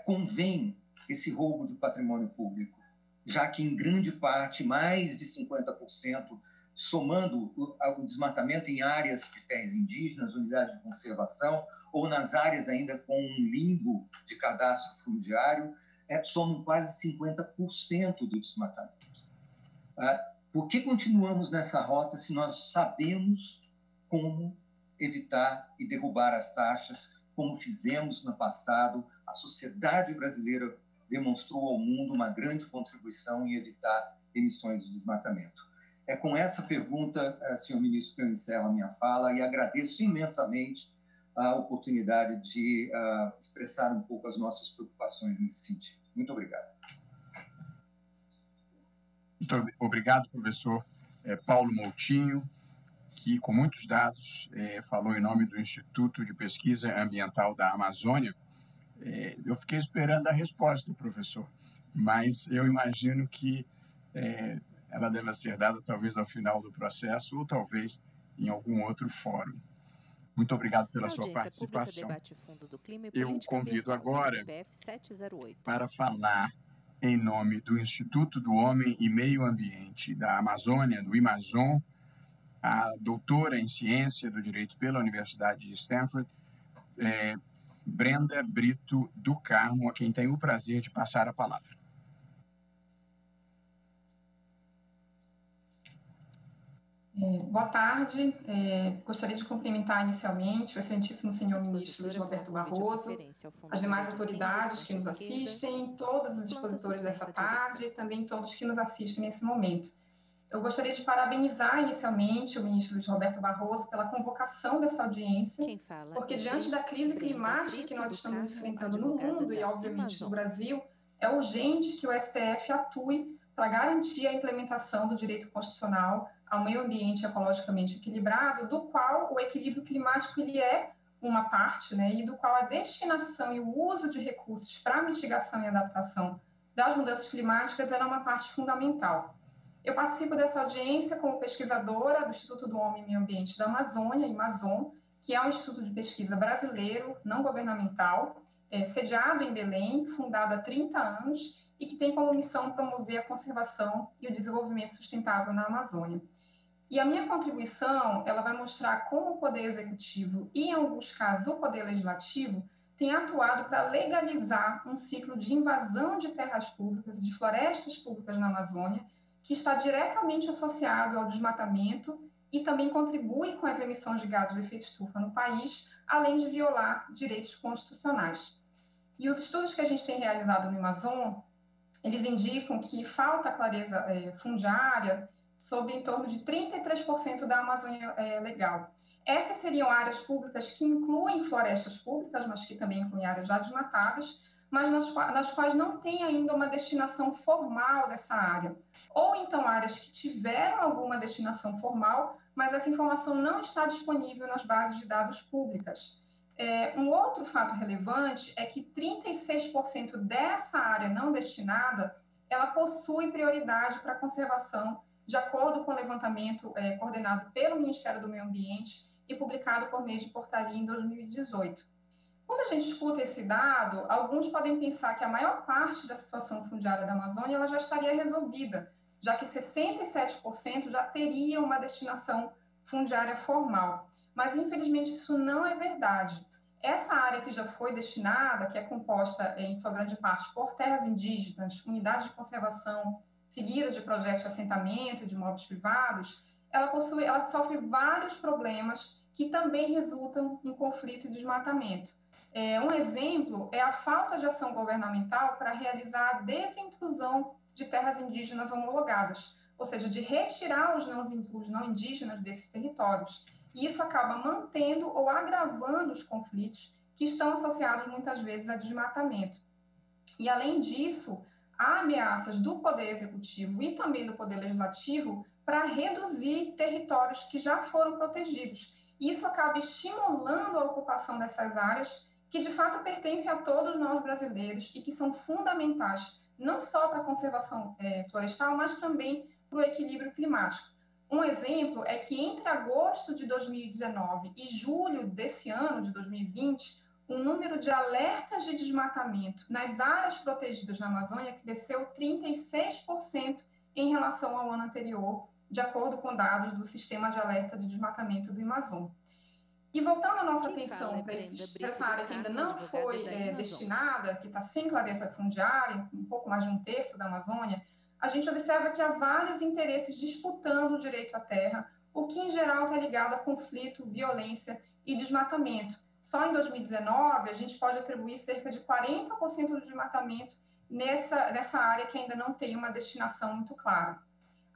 convém esse roubo de patrimônio público? Já que, em grande parte, mais de 50%, somando o desmatamento em áreas de terras indígenas, unidades de conservação, ou nas áreas ainda com um limbo de cadastro fundiário, somam quase 50% do desmatamento. Por que continuamos nessa rota se nós sabemos como evitar e derrubar as taxas, como fizemos no passado? A sociedade brasileira demonstrou ao mundo uma grande contribuição em evitar emissões de desmatamento. É com essa pergunta, senhor ministro, que eu encerro a minha fala e agradeço imensamente a oportunidade de expressar um pouco as nossas preocupações nesse sentido. Muito obrigado. Muito obrigado, professor Paulo Moutinho, que, com muitos dados, falou em nome do Instituto de Pesquisa Ambiental da Amazônia. Eu fiquei esperando a resposta, professor, mas eu imagino que ela deve ser dada talvez ao final do processo ou talvez em algum outro fórum. Muito obrigado pela sua participação. Eu convido agora para falar em nome do Instituto do Homem e Meio Ambiente da Amazônia, do Imazon, a doutora em Ciência do Direito pela Universidade de Stanford, Brenda Brito do Carmo, a quem tenho o prazer de passar a palavra. Boa tarde. Gostaria de cumprimentar inicialmente o excelentíssimo senhor ministro Luiz Roberto Barroso, as demais autoridades que nos assistem, todos os expositores dessa tarde e também todos que nos assistem nesse momento. Eu gostaria de parabenizar inicialmente o ministro Luiz Roberto Barroso pela convocação dessa audiência, porque diante da crise climática que nós estamos enfrentando no mundo e, obviamente, no Brasil, é urgente que o STF atue para garantir a implementação do direito constitucional ao meio ambiente ecologicamente equilibrado, do qual o equilíbrio climático ele é uma parte, né, e do qual a destinação e o uso de recursos para a mitigação e adaptação das mudanças climáticas é uma parte fundamental. Eu participo dessa audiência como pesquisadora do Instituto do Homem e Meio Ambiente da Amazônia, Imazon, que é um instituto de pesquisa brasileiro, não governamental, sediado em Belém, fundado há 30 anos e que tem como missão promover a conservação e o desenvolvimento sustentável na Amazônia. E a minha contribuição, ela vai mostrar como o Poder Executivo e, em alguns casos, o Poder Legislativo tem atuado para legalizar um ciclo de invasão de terras públicas e de florestas públicas na Amazônia, que está diretamente associado ao desmatamento e também contribui com as emissões de gases de efeito estufa no país, além de violar direitos constitucionais. E os estudos que a gente tem realizado no Amazon, eles indicam que falta clareza fundiária sobre em torno de 33% da Amazônia legal. Essas seriam áreas públicas que incluem florestas públicas, mas que também incluem áreas já desmatadas, mas nas quais não tem ainda uma destinação formal dessa área. Ou então áreas que tiveram alguma destinação formal, mas essa informação não está disponível nas bases de dados públicas. Um outro fato relevante é que 36% dessa área não destinada, ela possui prioridade para a conservação, de acordo com o levantamento coordenado pelo Ministério do Meio Ambiente e publicado por meio de portaria em 2018. Quando a gente escuta esse dado, alguns podem pensar que a maior parte da situação fundiária da Amazônia ela já estaria resolvida, já que 67% já teria uma destinação fundiária formal. Mas, infelizmente, isso não é verdade. Essa área que já foi destinada, que é composta em sua grande parte por terras indígenas, unidades de conservação, seguidas de projetos de assentamento, de imóveis privados, ela sofre vários problemas que também resultam em conflito e desmatamento. Um exemplo é a falta de ação governamental para realizar a desintrusão de terras indígenas homologadas, ou seja, de retirar os não indígenas desses territórios. E isso acaba mantendo ou agravando os conflitos que estão associados muitas vezes a desmatamento. E, além disso, há ameaças do Poder Executivo e também do Poder Legislativo para reduzir territórios que já foram protegidos. Isso acaba estimulando a ocupação dessas áreas que, de fato, pertencem a todos nós brasileiros e que são fundamentais, não só para a conservação florestal, mas também para o equilíbrio climático. Um exemplo é que entre agosto de 2019 e julho desse ano, de 2020, o número de alertas de desmatamento nas áreas protegidas na Amazônia cresceu 36% em relação ao ano anterior, de acordo com dados do Sistema de Alerta de Desmatamento do Amazon. E voltando a nossa atenção para essa área que ainda não foi destinada, que está sem clareza fundiária, um pouco mais de um terço da Amazônia, a gente observa que há vários interesses disputando o direito à terra, o que em geral está ligado a conflito, violência e desmatamento. Só em 2019, a gente pode atribuir cerca de 40% do desmatamento nessa área que ainda não tem uma destinação muito clara.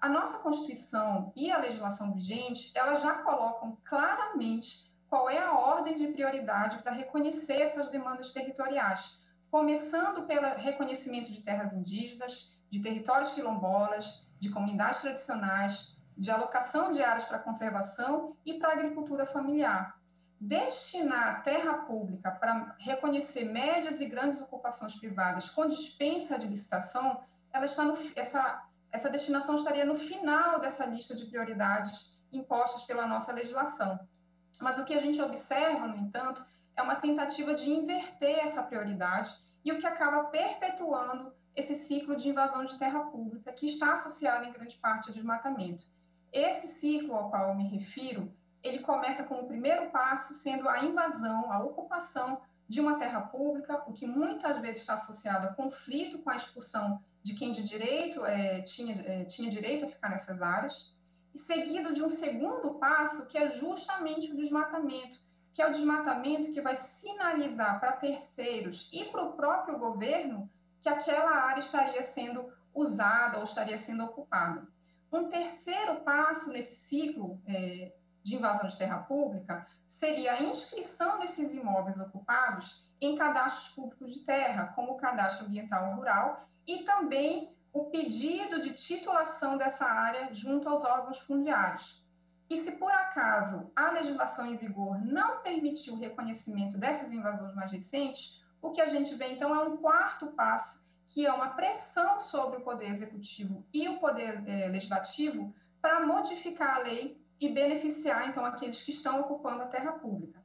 A nossa Constituição e a legislação vigente, elas já colocam claramente qual é a ordem de prioridade para reconhecer essas demandas territoriais, começando pelo reconhecimento de terras indígenas, de territórios quilombolas, de comunidades tradicionais, de alocação de áreas para conservação e para agricultura familiar. Destinar terra pública para reconhecer médias e grandes ocupações privadas com dispensa de licitação, essa destinação estaria no final dessa lista de prioridades impostas pela nossa legislação. Mas o que a gente observa, no entanto, é uma tentativa de inverter essa prioridade e o que acaba perpetuando esse ciclo de invasão de terra pública que está associado em grande parte ao desmatamento. Esse ciclo ao qual eu me refiro, ele começa com o primeiro passo sendo a invasão, a ocupação de uma terra pública, o que muitas vezes está associado a conflito com a expulsão de quem de direito tinha direito a ficar nessas áreas, e seguido de um segundo passo, que é justamente o desmatamento, que é o desmatamento que vai sinalizar para terceiros e para o próprio governo que aquela área estaria sendo usada ou estaria sendo ocupada. Um terceiro passo nesse ciclo de invasão de terra pública seria a inscrição desses imóveis ocupados em cadastros públicos de terra, como o cadastro ambiental rural, e também o pedido de titulação dessa área junto aos órgãos fundiários. E se por acaso a legislação em vigor não permitiu o reconhecimento dessas invasões mais recentes, o que a gente vê então é um quarto passo, que é uma pressão sobre o Poder Executivo e o Poder Legislativo para modificar a lei e beneficiar então aqueles que estão ocupando a terra pública.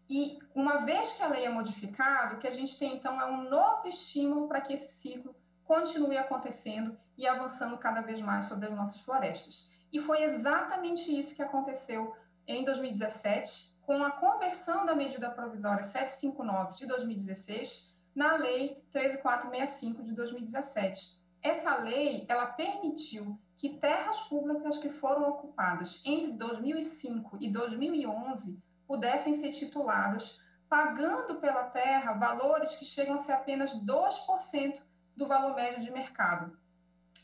E uma vez que a lei é modificada, o que a gente tem então é um novo estímulo para que esse ciclo continue acontecendo e avançando cada vez mais sobre as nossas florestas. E foi exatamente isso que aconteceu em 2017, com a conversão da medida provisória 759 de 2016 na Lei 13465 de 2017. Essa lei, ela permitiu que terras públicas que foram ocupadas entre 2005 e 2011 pudessem ser tituladas, pagando pela terra valores que chegam a ser apenas 2% do valor médio de mercado.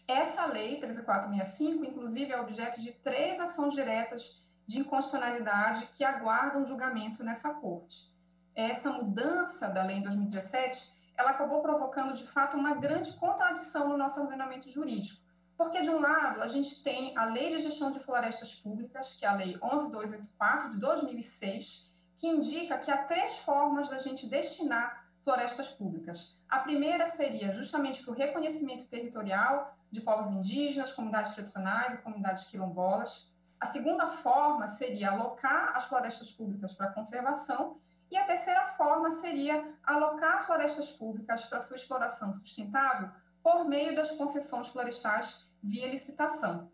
Essa lei 13465, inclusive, é objeto de 3 ações diretas de inconstitucionalidade que aguardam julgamento nessa corte. Essa mudança da lei em 2017, ela acabou provocando, de fato, uma grande contradição no nosso ordenamento jurídico. Porque, de um lado, a gente tem a Lei de Gestão de Florestas Públicas, que é a Lei 11284, de 2006, que indica que há 3 formas da gente destinar florestas públicas. A primeira seria justamente para o reconhecimento territorial de povos indígenas, comunidades tradicionais e comunidades quilombolas. A segunda forma seria alocar as florestas públicas para conservação. E a terceira forma seria alocar florestas públicas para sua exploração sustentável por meio das concessões florestais via licitação.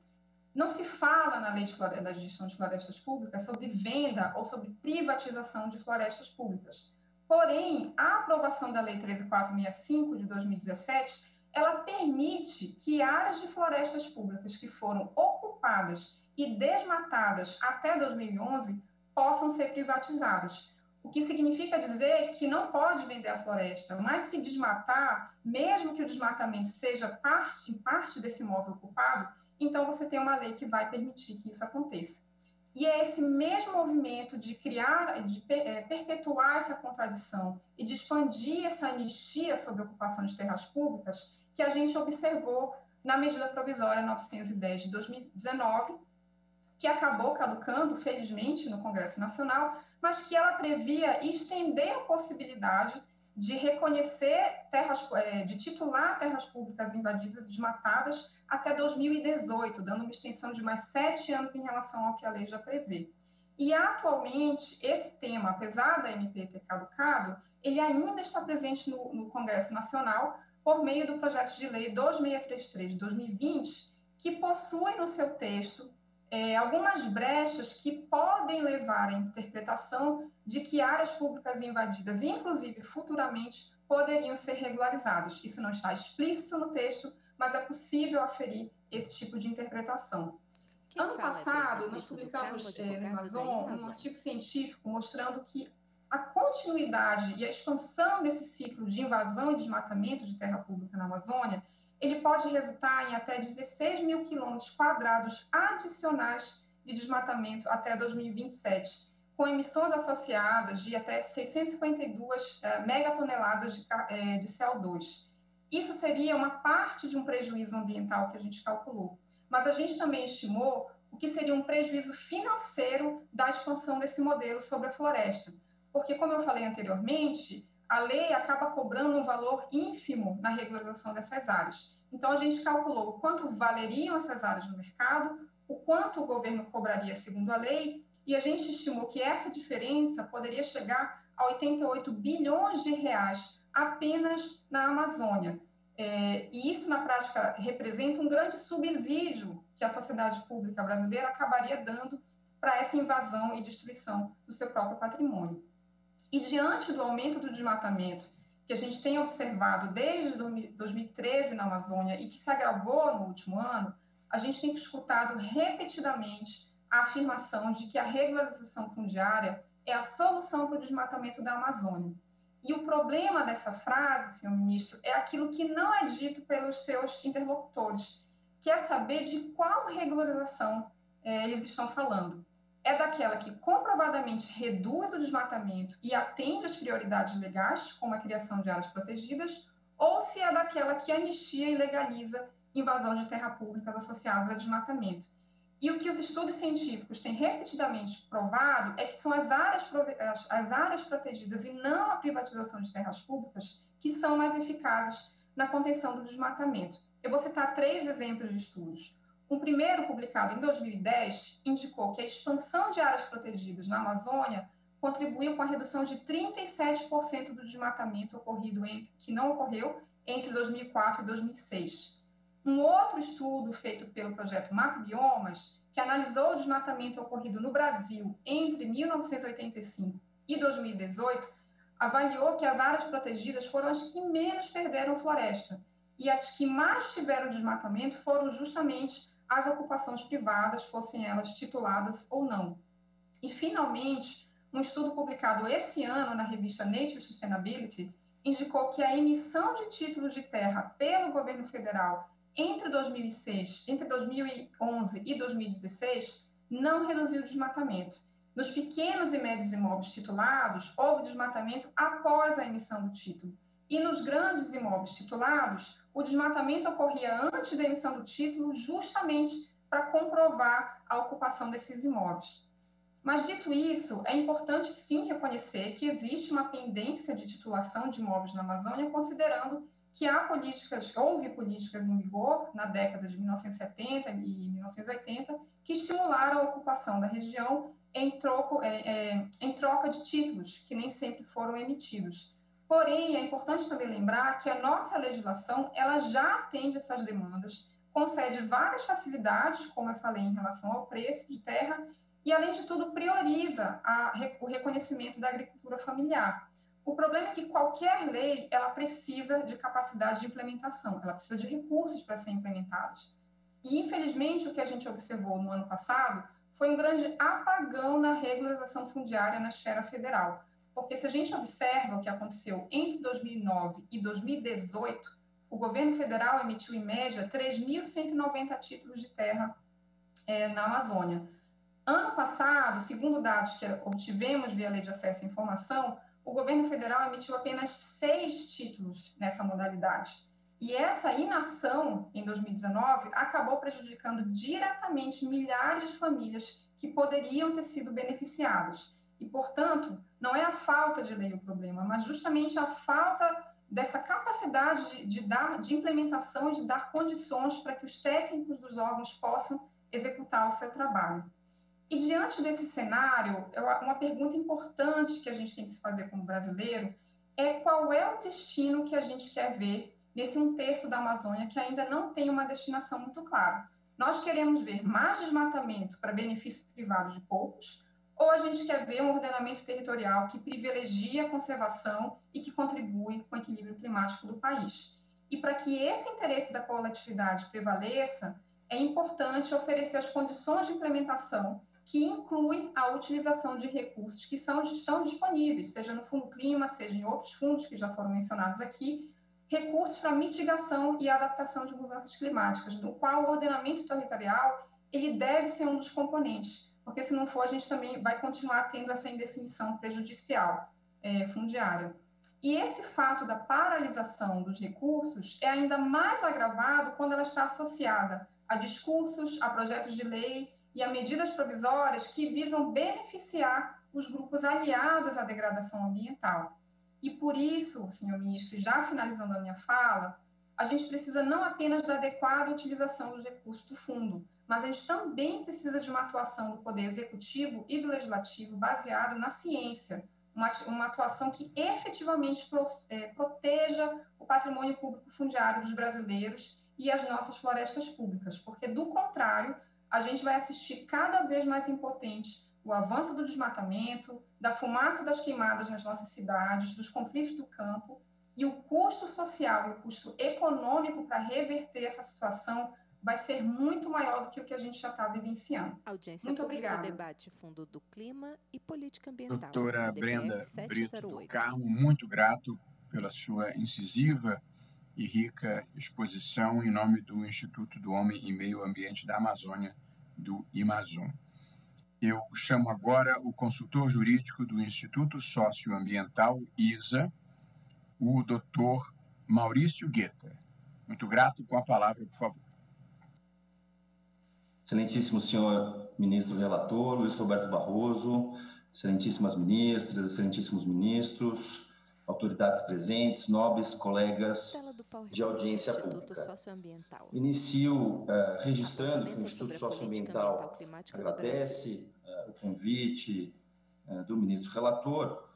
Não se fala na Lei da Gestão de Florestas Públicas sobre venda ou sobre privatização de florestas públicas. Porém, a aprovação da Lei 13465 de 2017, ela permite que áreas de florestas públicas que foram ocupadas e desmatadas até 2011 possam ser privatizadas. O que significa dizer que não pode vender a floresta, mas se desmatar, mesmo que o desmatamento seja em parte desse imóvel ocupado, então você tem uma lei que vai permitir que isso aconteça. E é esse mesmo movimento de perpetuar essa contradição e de expandir essa anistia sobre a ocupação de terras públicas que a gente observou na medida provisória 910 de 2019, que acabou caducando, felizmente, no Congresso Nacional, mas que ela previa estender a possibilidade de reconhecer de titular terras públicas invadidas e desmatadas até 2018, dando uma extensão de mais 7 anos em relação ao que a lei já prevê. E, atualmente, esse tema, apesar da MP ter caducado, ele ainda está presente no Congresso Nacional por meio do projeto de lei 2633 de 2020, que possui no seu texto algumas brechas que podem levar à interpretação de que áreas públicas invadidas, inclusive futuramente, poderiam ser regularizadas. Isso não está explícito no texto, mas é possível aferir esse tipo de interpretação. Ano passado, nós publicamos no Amazon um artigo científico mostrando que a continuidade e a expansão desse ciclo de invasão e desmatamento de terra pública na Amazônia, ele pode resultar em até 16 mil quilômetros quadrados adicionais de desmatamento até 2027. com emissões associadas de até 652 megatoneladas de CO2. Isso seria uma parte de um prejuízo ambiental que a gente calculou, mas a gente também estimou o que seria um prejuízo financeiro da expansão desse modelo sobre a floresta, porque, como eu falei anteriormente, a lei acaba cobrando um valor ínfimo na regularização dessas áreas. Então, a gente calculou o quanto valeriam essas áreas no mercado, o quanto o governo cobraria segundo a lei, e a gente estimou que essa diferença poderia chegar a 88 bilhões de reais apenas na Amazônia. E isso, na prática, representa um grande subsídio que a sociedade pública brasileira acabaria dando para essa invasão e destruição do seu próprio patrimônio. E diante do aumento do desmatamento que a gente tem observado desde 2013 na Amazônia e que se agravou no último ano, a gente tem escutado repetidamente a afirmação de que a regularização fundiária é a solução para o desmatamento da Amazônia. E o problema dessa frase, senhor ministro, é aquilo que não é dito pelos seus interlocutores, que é saber de qual regularização eles estão falando. É daquela que comprovadamente reduz o desmatamento e atende às prioridades legais, como a criação de áreas protegidas, ou se é daquela que anistia e legaliza invasão de terras públicas associadas a desmatamento. E o que os estudos científicos têm repetidamente provado é que são as áreas protegidas e não a privatização de terras públicas que são mais eficazes na contenção do desmatamento. Eu vou citar 3 exemplos de estudos. Um primeiro, publicado em 2010, indicou que a expansão de áreas protegidas na Amazônia contribuiu com a redução de 37% do desmatamento que não ocorreu entre 2004 e 2006. Um outro estudo feito pelo projeto Mapa Biomas, que analisou o desmatamento ocorrido no Brasil entre 1985 e 2018, avaliou que as áreas protegidas foram as que menos perderam floresta e as que mais tiveram desmatamento foram justamente as ocupações privadas, fossem elas tituladas ou não. E, finalmente, um estudo publicado esse ano na revista Nature Sustainability indicou que a emissão de títulos de terra pelo governo federal entre 2011 e 2016 não reduziu o desmatamento. Nos pequenos e médios imóveis titulados, houve desmatamento após a emissão do título. E nos grandes imóveis titulados, o desmatamento ocorria antes da emissão do título, justamente para comprovar a ocupação desses imóveis. Mas, dito isso, é importante sim reconhecer que existe uma pendência de titulação de imóveis na Amazônia, considerando que houve políticas em vigor na década de 1970 e 1980 que estimularam a ocupação da região em troca de títulos, que nem sempre foram emitidos. Porém, é importante também lembrar que a nossa legislação ela já atende essas demandas, concede várias facilidades, como eu falei, em relação ao preço de terra, e, além de tudo, prioriza o reconhecimento da agricultura familiar. O problema é que qualquer lei ela precisa de capacidade de implementação, ela precisa de recursos para serem implementadas. E, infelizmente, o que a gente observou no ano passado foi um grande apagão na regularização fundiária na esfera federal. Porque se a gente observa o que aconteceu entre 2009 e 2018, o governo federal emitiu, em média, 3.190 títulos de terra na Amazônia. Ano passado, segundo dados que obtivemos via Lei de Acesso à Informação, o governo federal emitiu apenas 6 títulos nessa modalidade. E essa inação, em 2019, acabou prejudicando diretamente milhares de famílias que poderiam ter sido beneficiadas. E, portanto, não é a falta de lei o problema, mas justamente a falta dessa capacidade de implementação e de dar condições para que os técnicos dos órgãos possam executar o seu trabalho. E, diante desse cenário, uma pergunta importante que a gente tem que se fazer como brasileiro é qual é o destino que a gente quer ver nesse 1/3 da Amazônia que ainda não tem uma destinação muito clara. Nós queremos ver mais desmatamento para benefício privado de poucos, ou a gente quer ver um ordenamento territorial que privilegia a conservação e que contribui com o equilíbrio climático do país. E para que esse interesse da coletividade prevaleça, é importante oferecer as condições de implementação que incluem a utilização de recursos que estão disponíveis, seja no Fundo Clima, seja em outros fundos que já foram mencionados aqui, recursos para mitigação e adaptação de mudanças climáticas, no qual o ordenamento territorial ele deve ser um dos componentes, porque se não for, a gente também vai continuar tendo essa indefinição prejudicial fundiária. E esse fato da paralisação dos recursos é ainda mais agravado quando ela está associada a discursos, a projetos de lei e a medidas provisórias que visam beneficiar os grupos aliados à degradação ambiental. E por isso, senhor ministro, já finalizando a minha fala, a gente precisa não apenas da adequada utilização dos recursos do fundo, mas a gente também precisa de uma atuação do Poder Executivo e do Legislativo baseado na ciência, uma atuação que efetivamente proteja o patrimônio público fundiário dos brasileiros e as nossas florestas públicas, porque, do contrário, a gente vai assistir cada vez mais impotente o avanço do desmatamento, da fumaça das queimadas nas nossas cidades, dos conflitos do campo, e o custo social e o custo econômico para reverter essa situação vai ser muito maior do que o que a gente já está vivenciando. Audiência muito pública, obrigada. Debate Fundo do Clima e Política Ambiental. Doutora DPF Brenda 708. Brito do Carmo, muito grato pela sua incisiva e rica exposição em nome do Instituto do Homem e Meio Ambiente da Amazônia, do IMAZON. Eu chamo agora o consultor jurídico do Instituto Socioambiental, ISA, o doutor Maurício Guetta. Muito grato, com a palavra, por favor. Excelentíssimo senhor ministro relator, Luiz Roberto Barroso, excelentíssimas ministras, excelentíssimos ministros, autoridades presentes, nobres colegas de audiência pública. Inicio registrando que o Instituto Socioambiental agradece o convite do ministro relator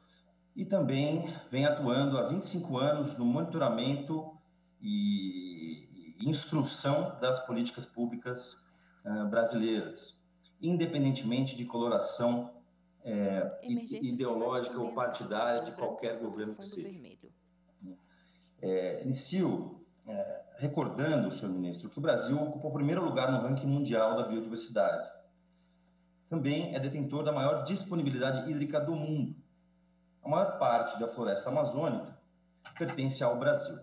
e também vem atuando há 25 anos no monitoramento e instrução das políticas públicas brasileiras, independentemente de coloração ideológica ou partidária de qualquer governo que seja. Inicio recordando, senhor ministro, que o Brasil ocupou o primeiro lugar no ranking mundial da biodiversidade. Também é detentor da maior disponibilidade hídrica do mundo. A maior parte da floresta amazônica pertence ao Brasil.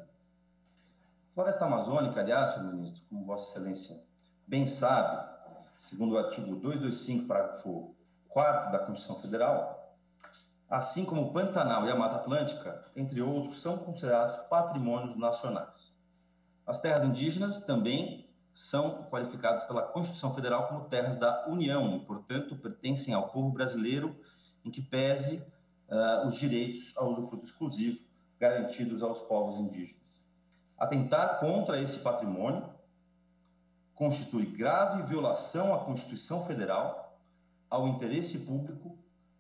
Floresta amazônica, aliás, senhor ministro, como Vossa Excelência bem sabe, segundo o artigo 225, parágrafo 4º da Constituição Federal, assim como o Pantanal e a Mata Atlântica, entre outros, são considerados patrimônios nacionais. As terras indígenas também são qualificadas pela Constituição Federal como terras da União e, portanto, pertencem ao povo brasileiro, em que pese os direitos ao usufruto exclusivo garantidos aos povos indígenas. Atentar contra esse patrimônio constitui grave violação à Constituição Federal, ao interesse público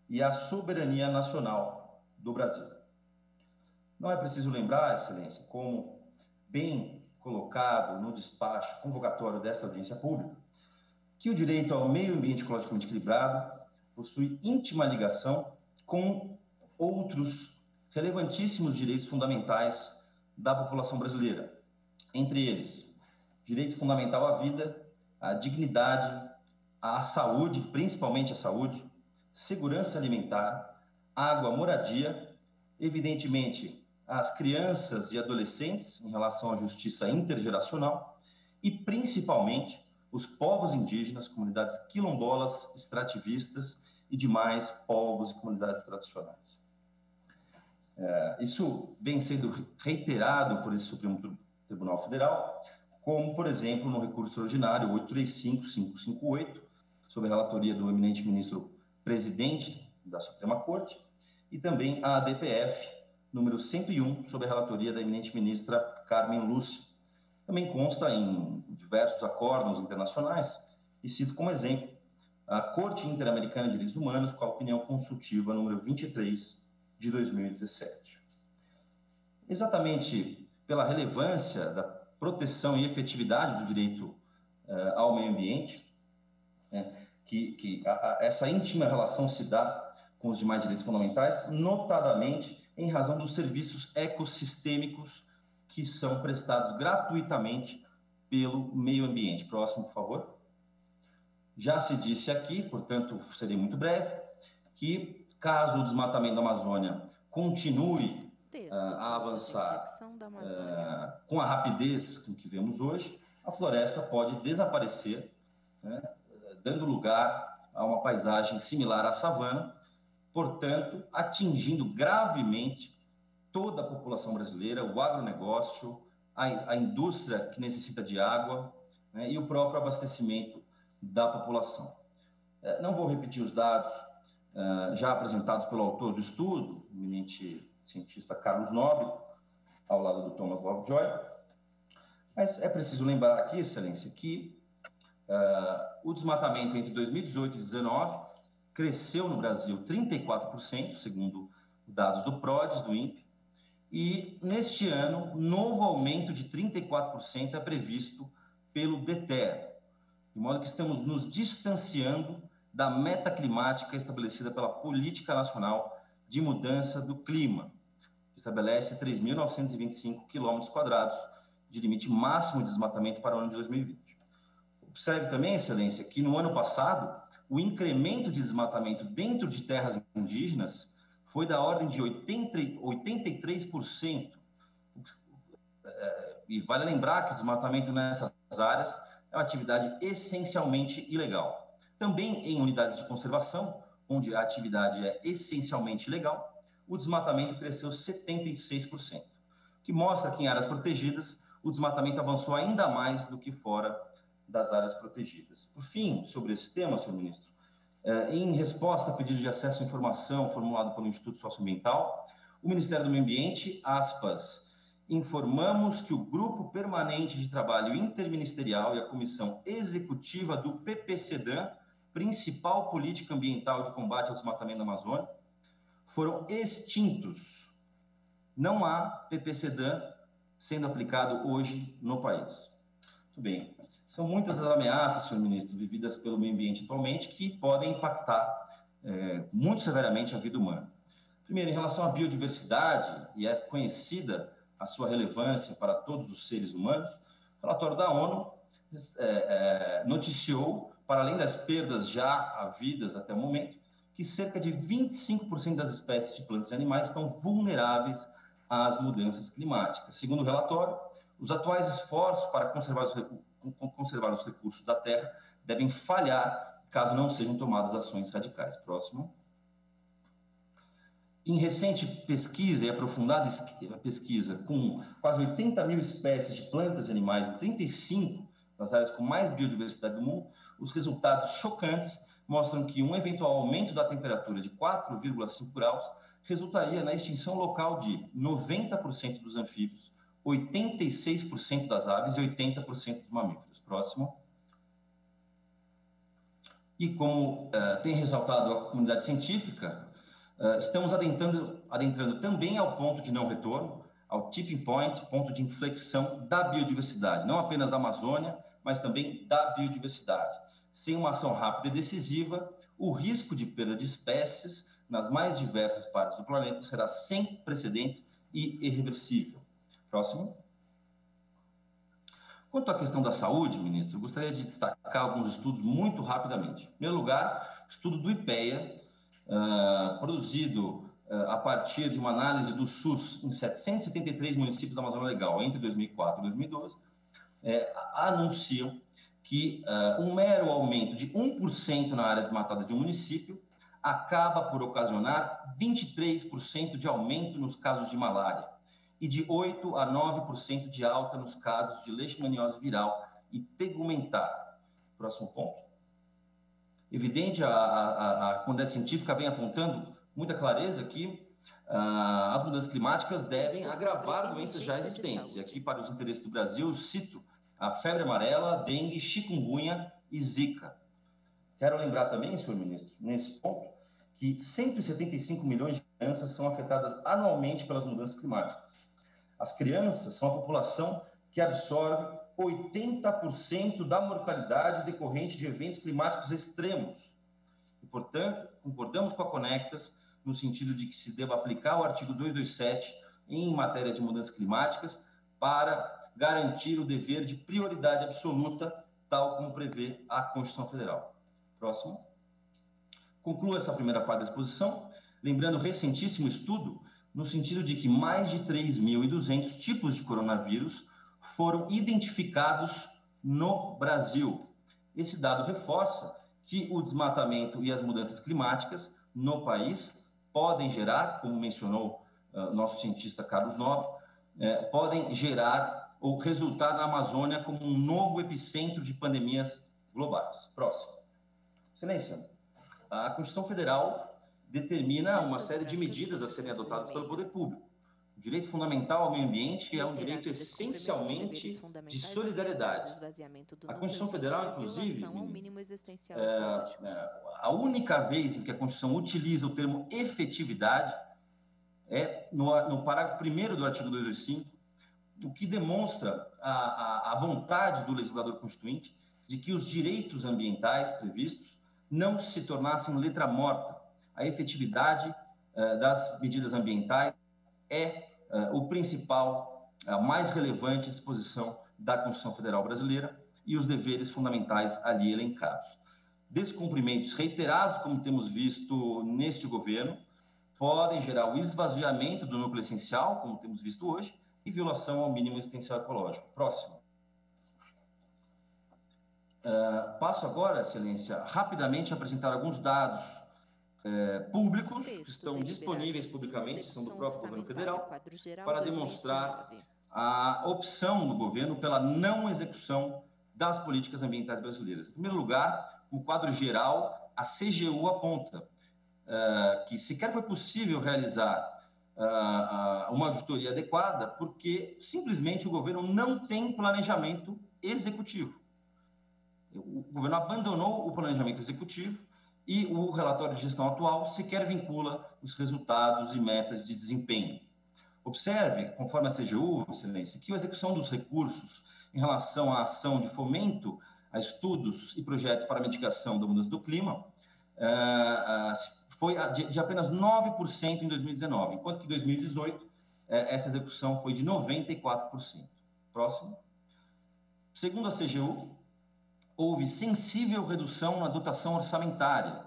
e à soberania nacional do Brasil. Não é preciso lembrar, Excelência, como bem colocado no despacho convocatório dessa audiência pública, que o direito ao meio ambiente ecologicamente equilibrado possui íntima ligação com outros relevantíssimos direitos fundamentais da população brasileira, entre eles direito fundamental à vida, à dignidade, à saúde, principalmente à saúde, segurança alimentar, água, moradia, evidentemente, às crianças e adolescentes em relação à justiça intergeracional e, principalmente, os povos indígenas, comunidades quilombolas, extrativistas e demais povos e comunidades tradicionais. Isso vem sendo reiterado por esse Supremo Tribunal Federal, como, por exemplo, no recurso ordinário 835-558, sob a relatoria do eminente ministro presidente da Suprema Corte, e também a ADPF, número 101, sob a relatoria da eminente ministra Carmen Lúcia. Também consta em diversos acordos internacionais, e cito como exemplo a Corte Interamericana de Direitos Humanos, com a opinião consultiva número 23 de 2017. Exatamente pela relevância da proteção e efetividade do direito ao meio ambiente, essa íntima relação se dá com os demais direitos fundamentais, notadamente em razão dos serviços ecossistêmicos que são prestados gratuitamente pelo meio ambiente. Próximo, por favor. Já se disse aqui, portanto, serei muito breve, que caso o desmatamento da Amazônia continue a avançar com a rapidez com que vemos hoje, a floresta pode desaparecer, né, dando lugar a uma paisagem similar à savana, portanto, atingindo gravemente toda a população brasileira, o agronegócio, a indústria que necessita de água, né, e o próprio abastecimento da população. Não vou repetir os dados já apresentados pelo autor do estudo, o eminente cientista Carlos Nobre, ao lado do Thomas Lovejoy, mas é preciso lembrar aqui, Excelência, que o desmatamento entre 2018 e 2019 cresceu no Brasil 34%, segundo dados do PRODES, do INPE, e neste ano, novo aumento de 34% é previsto pelo DETER, de modo que estamos nos distanciando da meta climática estabelecida pela Política Nacional de Mudança do Clima, que estabelece 3.925 km² de limite máximo de desmatamento para o ano de 2020. Observe também, Excelência, que no ano passado, o incremento de desmatamento dentro de terras indígenas foi da ordem de 83%. E vale lembrar que o desmatamento nessas áreas é uma atividade essencialmente ilegal. Também em unidades de conservação, onde a atividade é essencialmente ilegal, o desmatamento cresceu 76%, que mostra que em áreas protegidas o desmatamento avançou ainda mais do que fora das áreas protegidas. Por fim, sobre esse tema, senhor ministro, em resposta a pedido de acesso à informação formulado pelo Instituto Socioambiental, o Ministério do Meio Ambiente, aspas, informamos que o Grupo Permanente de Trabalho Interministerial e a Comissão Executiva do PPCDAM, principal política ambiental de combate ao desmatamento da Amazônia, foram extintos. Não há PPCDAM sendo aplicado hoje no país. Muito bem. São muitas as ameaças, senhor ministro, vividas pelo meio ambiente atualmente que podem impactar muito severamente a vida humana. Primeiro, em relação à biodiversidade, e é conhecida a sua relevância para todos os seres humanos, o relatório da ONU noticiou, para além das perdas já havidas até o momento, que cerca de 25% das espécies de plantas e animais estão vulneráveis às mudanças climáticas. Segundo o relatório, os atuais esforços para conservar os recursos da Terra devem falhar caso não sejam tomadas ações radicais. Próximo. Em recente pesquisa e aprofundada pesquisa com quase 80 mil espécies de plantas e animais em 35 das áreas com mais biodiversidade do mundo, os resultados chocantes mostram que um eventual aumento da temperatura de 4,5 graus resultaria na extinção local de 90% dos anfíbios, 86% das aves e 80% dos mamíferos. Próximo. E como tem ressaltado a comunidade científica, estamos adentrando também ao ponto de não retorno, ao tipping point, ponto de inflexão da biodiversidade, não apenas da Amazônia, mas também da biodiversidade. Sem uma ação rápida e decisiva, o risco de perda de espécies nas mais diversas partes do planeta será sem precedentes e irreversível. Próximo. Quanto à questão da saúde, ministro, eu gostaria de destacar alguns estudos muito rapidamente. Em primeiro lugar, estudo do IPEA, produzido a partir de uma análise do SUS em 773 municípios da Amazônia Legal, entre 2004 e 2012, anunciam que um mero aumento de 1% na área desmatada de um município acaba por ocasionar 23% de aumento nos casos de malária e de 8% a 9% de alta nos casos de leishmaniose viral e tegumentar. Próximo ponto. Evidente, a comunidade científica vem apontando muita clareza que as mudanças climáticas devem agravar doenças já existentes. E aqui, para os interesses do Brasil, eu cito a febre amarela, dengue, chikungunya e zika. Quero lembrar também, senhor ministro, nesse ponto, que 175 milhões de crianças são afetadas anualmente pelas mudanças climáticas. As crianças são a população que absorve 80% da mortalidade decorrente de eventos climáticos extremos. E, portanto, concordamos com a Conectas no sentido de que se deva aplicar o artigo 227 em matéria de mudanças climáticas para garantir o dever de prioridade absoluta, tal como prevê a Constituição Federal. Próximo. Concluo essa primeira parte da exposição, lembrando o recentíssimo estudo, no sentido de que mais de 3.200 tipos de coronavírus foram identificados no Brasil. Esse dado reforça que o desmatamento e as mudanças climáticas no país podem gerar, como mencionou nosso cientista Carlos Nobre, podem gerar ou resultar na Amazônia como um novo epicentro de pandemias globais. Próximo. Excelência, a Constituição Federal determina uma série de medidas a serem adotadas pelo poder público. O direito fundamental ao meio ambiente é um direito essencialmente de solidariedade. A Constituição Federal, inclusive, a única vez em que a Constituição utiliza o termo efetividade é no parágrafo 1º do artigo 225, o que demonstra a vontade do legislador constituinte de que os direitos ambientais previstos não se tornassem letra morta. A efetividade das medidas ambientais é o principal, a mais relevante disposição da Constituição Federal Brasileira e os deveres fundamentais ali elencados. Descumprimentos reiterados, como temos visto neste governo, podem gerar o esvaziamento do núcleo essencial, como temos visto hoje, e violação ao mínimo existencial ecológico. Próximo. Passo agora, Excelência, rapidamente a apresentar alguns dados públicos que estão disponíveis publicamente, são do próprio governo federal, para demonstrar a opção do governo pela não execução das políticas ambientais brasileiras. Em primeiro lugar, no quadro geral, a CGU aponta que sequer foi possível realizar uma auditoria adequada porque simplesmente o governo não tem planejamento executivo. O governo abandonou o planejamento executivo e o relatório de gestão atual sequer vincula os resultados e metas de desempenho. Observe, conforme a CGU, Excelência, que a execução dos recursos em relação à ação de fomento a estudos e projetos para a mitigação da mudança do clima foi de apenas 9% em 2019, enquanto que em 2018 essa execução foi de 94%. Próximo. Segundo a CGU, houve sensível redução na dotação orçamentária,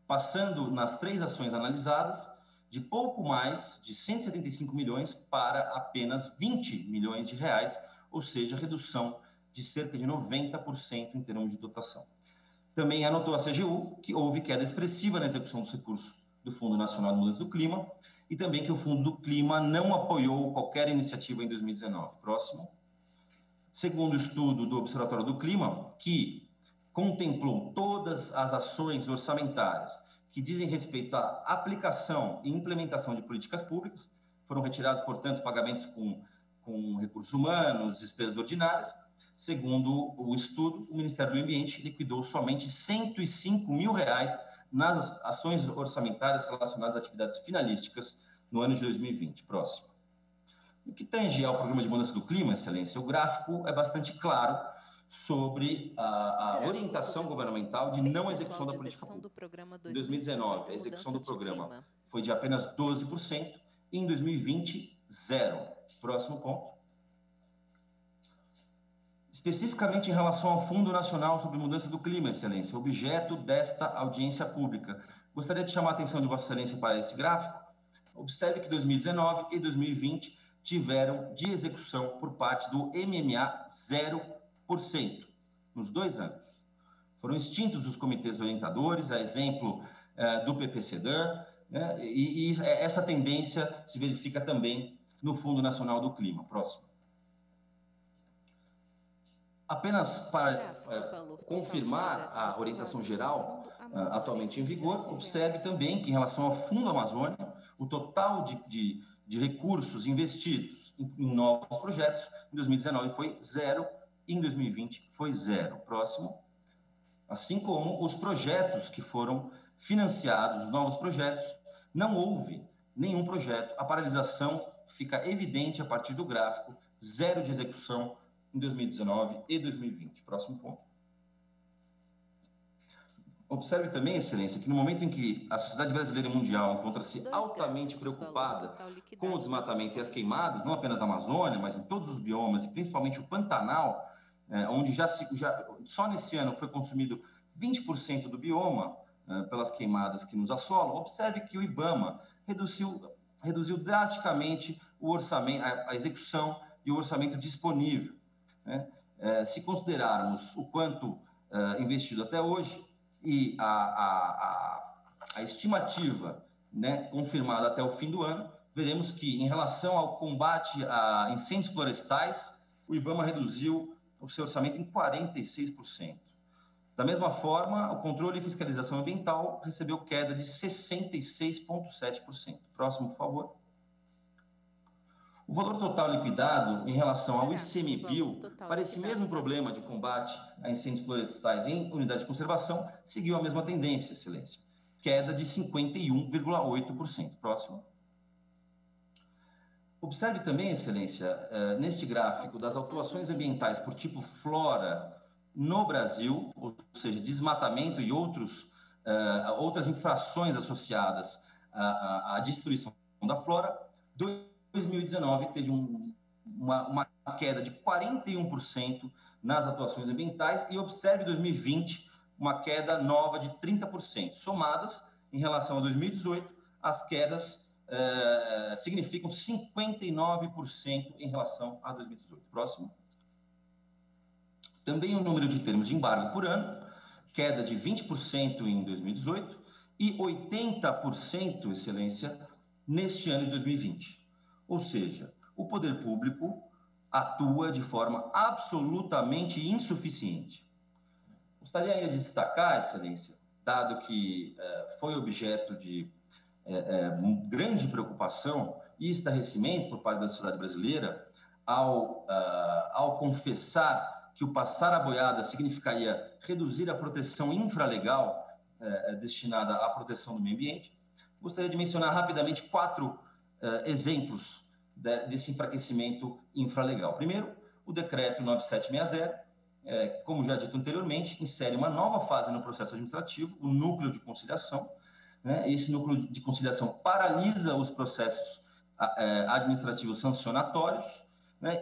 passando nas 3 ações analisadas de pouco mais de 175 milhões para apenas 20 milhões de reais, ou seja, redução de cerca de 90% em termos de dotação. Também anotou a CGU que houve queda expressiva na execução dos recursos do Fundo Nacional de Mudança do Clima e também que o Fundo do Clima não apoiou qualquer iniciativa em 2019. Próximo. Segundo o estudo do Observatório do Clima, que contemplou todas as ações orçamentárias que dizem respeito à aplicação e implementação de políticas públicas, foram retirados, portanto, pagamentos com recursos humanos, despesas ordinárias. Segundo o estudo, o Ministério do Meio Ambiente liquidou somente R$105 mil nas ações orçamentárias relacionadas às atividades finalísticas no ano de 2020. Próximo. No que tange ao Programa de Mudança do Clima, Excelência, o gráfico é bastante claro sobre a orientação governamental de não execução da política pública. Em 2019, a execução do programa foi de apenas 12% e em 2020, 0%. Próximo ponto. Especificamente em relação ao Fundo Nacional sobre Mudança do Clima, Excelência, objeto desta audiência pública. Gostaria de chamar a atenção de Vossa Excelência para esse gráfico. Observe que 2019 e 2020 tiveram de execução por parte do MMA 0% nos 2 anos. Foram extintos os comitês orientadores, a exemplo do PPCDAN, né, e essa tendência se verifica também no Fundo Nacional do Clima. Próximo. Apenas para confirmar a orientação geral atualmente em vigor, observe também que em relação ao Fundo Amazônia, o total de recursos investidos em novos projetos em 2019 foi 0 e em 2020 foi 0. Próximo. Assim como os projetos que foram financiados, os novos projetos, não houve nenhum projeto. A paralisação fica evidente a partir do gráfico, 0 de execução em 2019 e 2020. Próximo ponto. Observe também, Excelência, que no momento em que a sociedade brasileira e mundial encontra-se altamente preocupada com o desmatamento e as queimadas, não apenas na Amazônia, mas em todos os biomas, e principalmente o Pantanal, onde só nesse ano foi consumido 20% do bioma pelas queimadas que nos assolam, observe que o IBAMA reduziu drasticamente o orçamento, a execução e o orçamento disponível. Se considerarmos o quanto investido até hoje, e a estimativa, né, confirmada até o fim do ano, veremos que, em relação ao combate a incêndios florestais, o IBAMA reduziu o seu orçamento em 46%. Da mesma forma, o controle e fiscalização ambiental recebeu queda de 66,7%. Próximo, por favor. O valor total liquidado em relação ao ICMBio para esse mesmo problema de combate a incêndios florestais em unidade de conservação seguiu a mesma tendência, Excelência. Queda de 51,8%. Próximo. Observe também, Excelência, neste gráfico das autuações ambientais por tipo flora no Brasil, ou seja, desmatamento e outras infrações associadas à destruição da flora. 2019 teve uma queda de 41% nas atuações ambientais e observe 2020 uma queda nova de 30%. Somadas, em relação a 2018, as quedas significam 59% em relação a 2018. Próximo. Também o número de termos de embargo por ano, queda de 20% em 2018 e 80%, Excelência, neste ano de 2020. Ou seja, o poder público atua de forma absolutamente insuficiente. Gostaria de destacar, Excelência, dado que foi objeto de grande preocupação e estarrecimento por parte da sociedade brasileira ao confessar que o passar a boiada significaria reduzir a proteção infralegal destinada à proteção do meio ambiente. Gostaria de mencionar rapidamente 4 exemplos desse enfraquecimento infralegal. Primeiro, o decreto 9760, que, como já dito anteriormente, insere uma nova fase no processo administrativo, o núcleo de conciliação. Esse núcleo de conciliação paralisa os processos administrativos sancionatórios,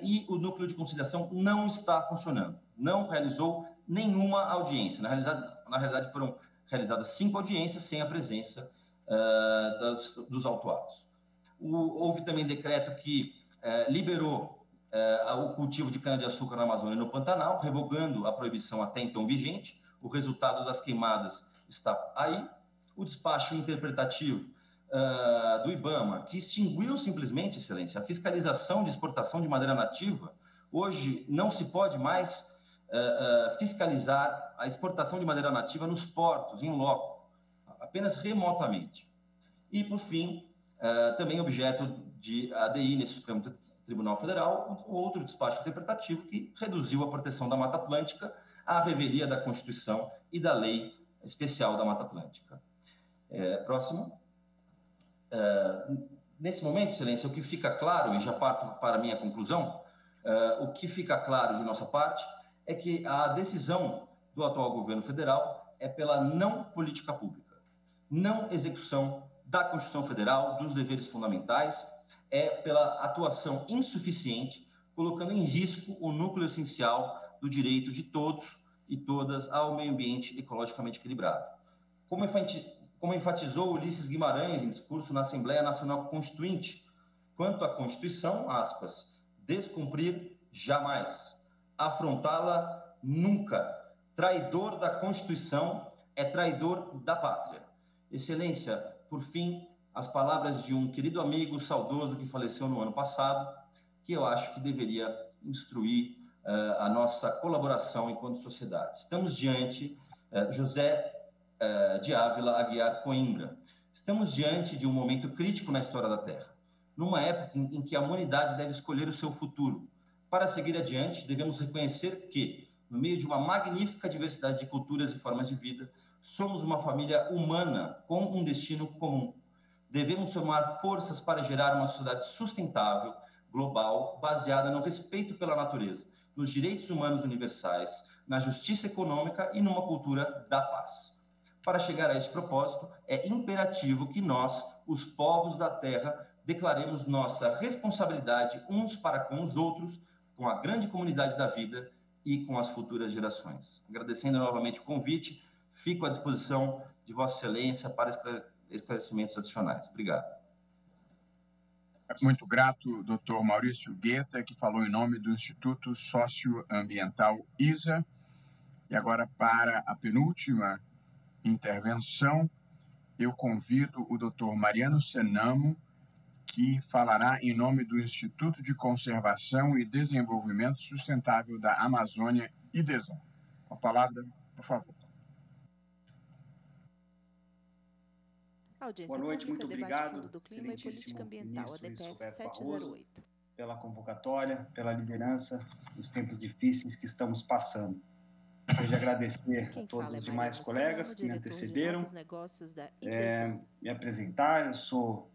e o núcleo de conciliação não está funcionando, não realizou nenhuma audiência. Na realidade, foram realizadas 5 audiências sem a presença dos autuados. Houve também decreto que liberou o cultivo de cana-de-açúcar na Amazônia e no Pantanal, revogando a proibição até então vigente. O resultado das queimadas está aí. O despacho interpretativo do IBAMA, que extinguiu simplesmente, Excelência, a fiscalização de exportação de madeira nativa. Hoje não se pode mais fiscalizar a exportação de madeira nativa nos portos, em loco, apenas remotamente. E, por fim, também objeto de ADI nesse Supremo Tribunal Federal, outro despacho interpretativo que reduziu a proteção da Mata Atlântica à revelia da Constituição e da Lei Especial da Mata Atlântica. Próximo. Nesse momento, Excelência, o que fica claro, e já parto para a minha conclusão, o que fica claro de nossa parte é que a decisão do atual governo federal é pela não política pública, não execução da Constituição Federal, dos deveres fundamentais, pela atuação insuficiente, colocando em risco o núcleo essencial do direito de todos e todas ao meio ambiente ecologicamente equilibrado. Como enfatizou Ulisses Guimarães em discurso na Assembleia Nacional Constituinte, quanto à Constituição, aspas, descumprir jamais, afrontá-la nunca. Traidor da Constituição é traidor da pátria. Excelência, por fim, as palavras de um querido amigo saudoso que faleceu no ano passado, que eu acho que deveria instruir a nossa colaboração enquanto sociedade. Estamos diante, José de Ávila Aguiar Coimbra, estamos diante de um momento crítico na história da Terra, numa época em que a humanidade deve escolher o seu futuro. Para seguir adiante, devemos reconhecer que, no meio de uma magnífica diversidade de culturas e formas de vida, somos uma família humana com um destino comum. Devemos somar forças para gerar uma sociedade sustentável, global, baseada no respeito pela natureza, nos direitos humanos universais, na justiça econômica e numa cultura da paz. Para chegar a esse propósito, é imperativo que nós, os povos da Terra, declaremos nossa responsabilidade uns para com os outros, com a grande comunidade da vida e com as futuras gerações. Agradecendo novamente o convite, fico à disposição de Vossa Excelência para esclarecimentos adicionais. Obrigado. Muito grato, doutor Maurício Guetta, que falou em nome do Instituto Socioambiental ISA. E agora, para a penúltima intervenção, eu convido o Dr. Mariano Senamo, que falará em nome do Instituto de Conservação e Desenvolvimento Sustentável da Amazônia, IDESAM. Com a palavra, por favor. Boa noite, muito obrigado, excelentíssimo ministro Luiz Roberto Barroso, pela convocatória, pela liderança nos tempos difíceis que estamos passando. Gostaria de agradecer a todos os demais colegas que me antecederam, me apresentar. Eu sou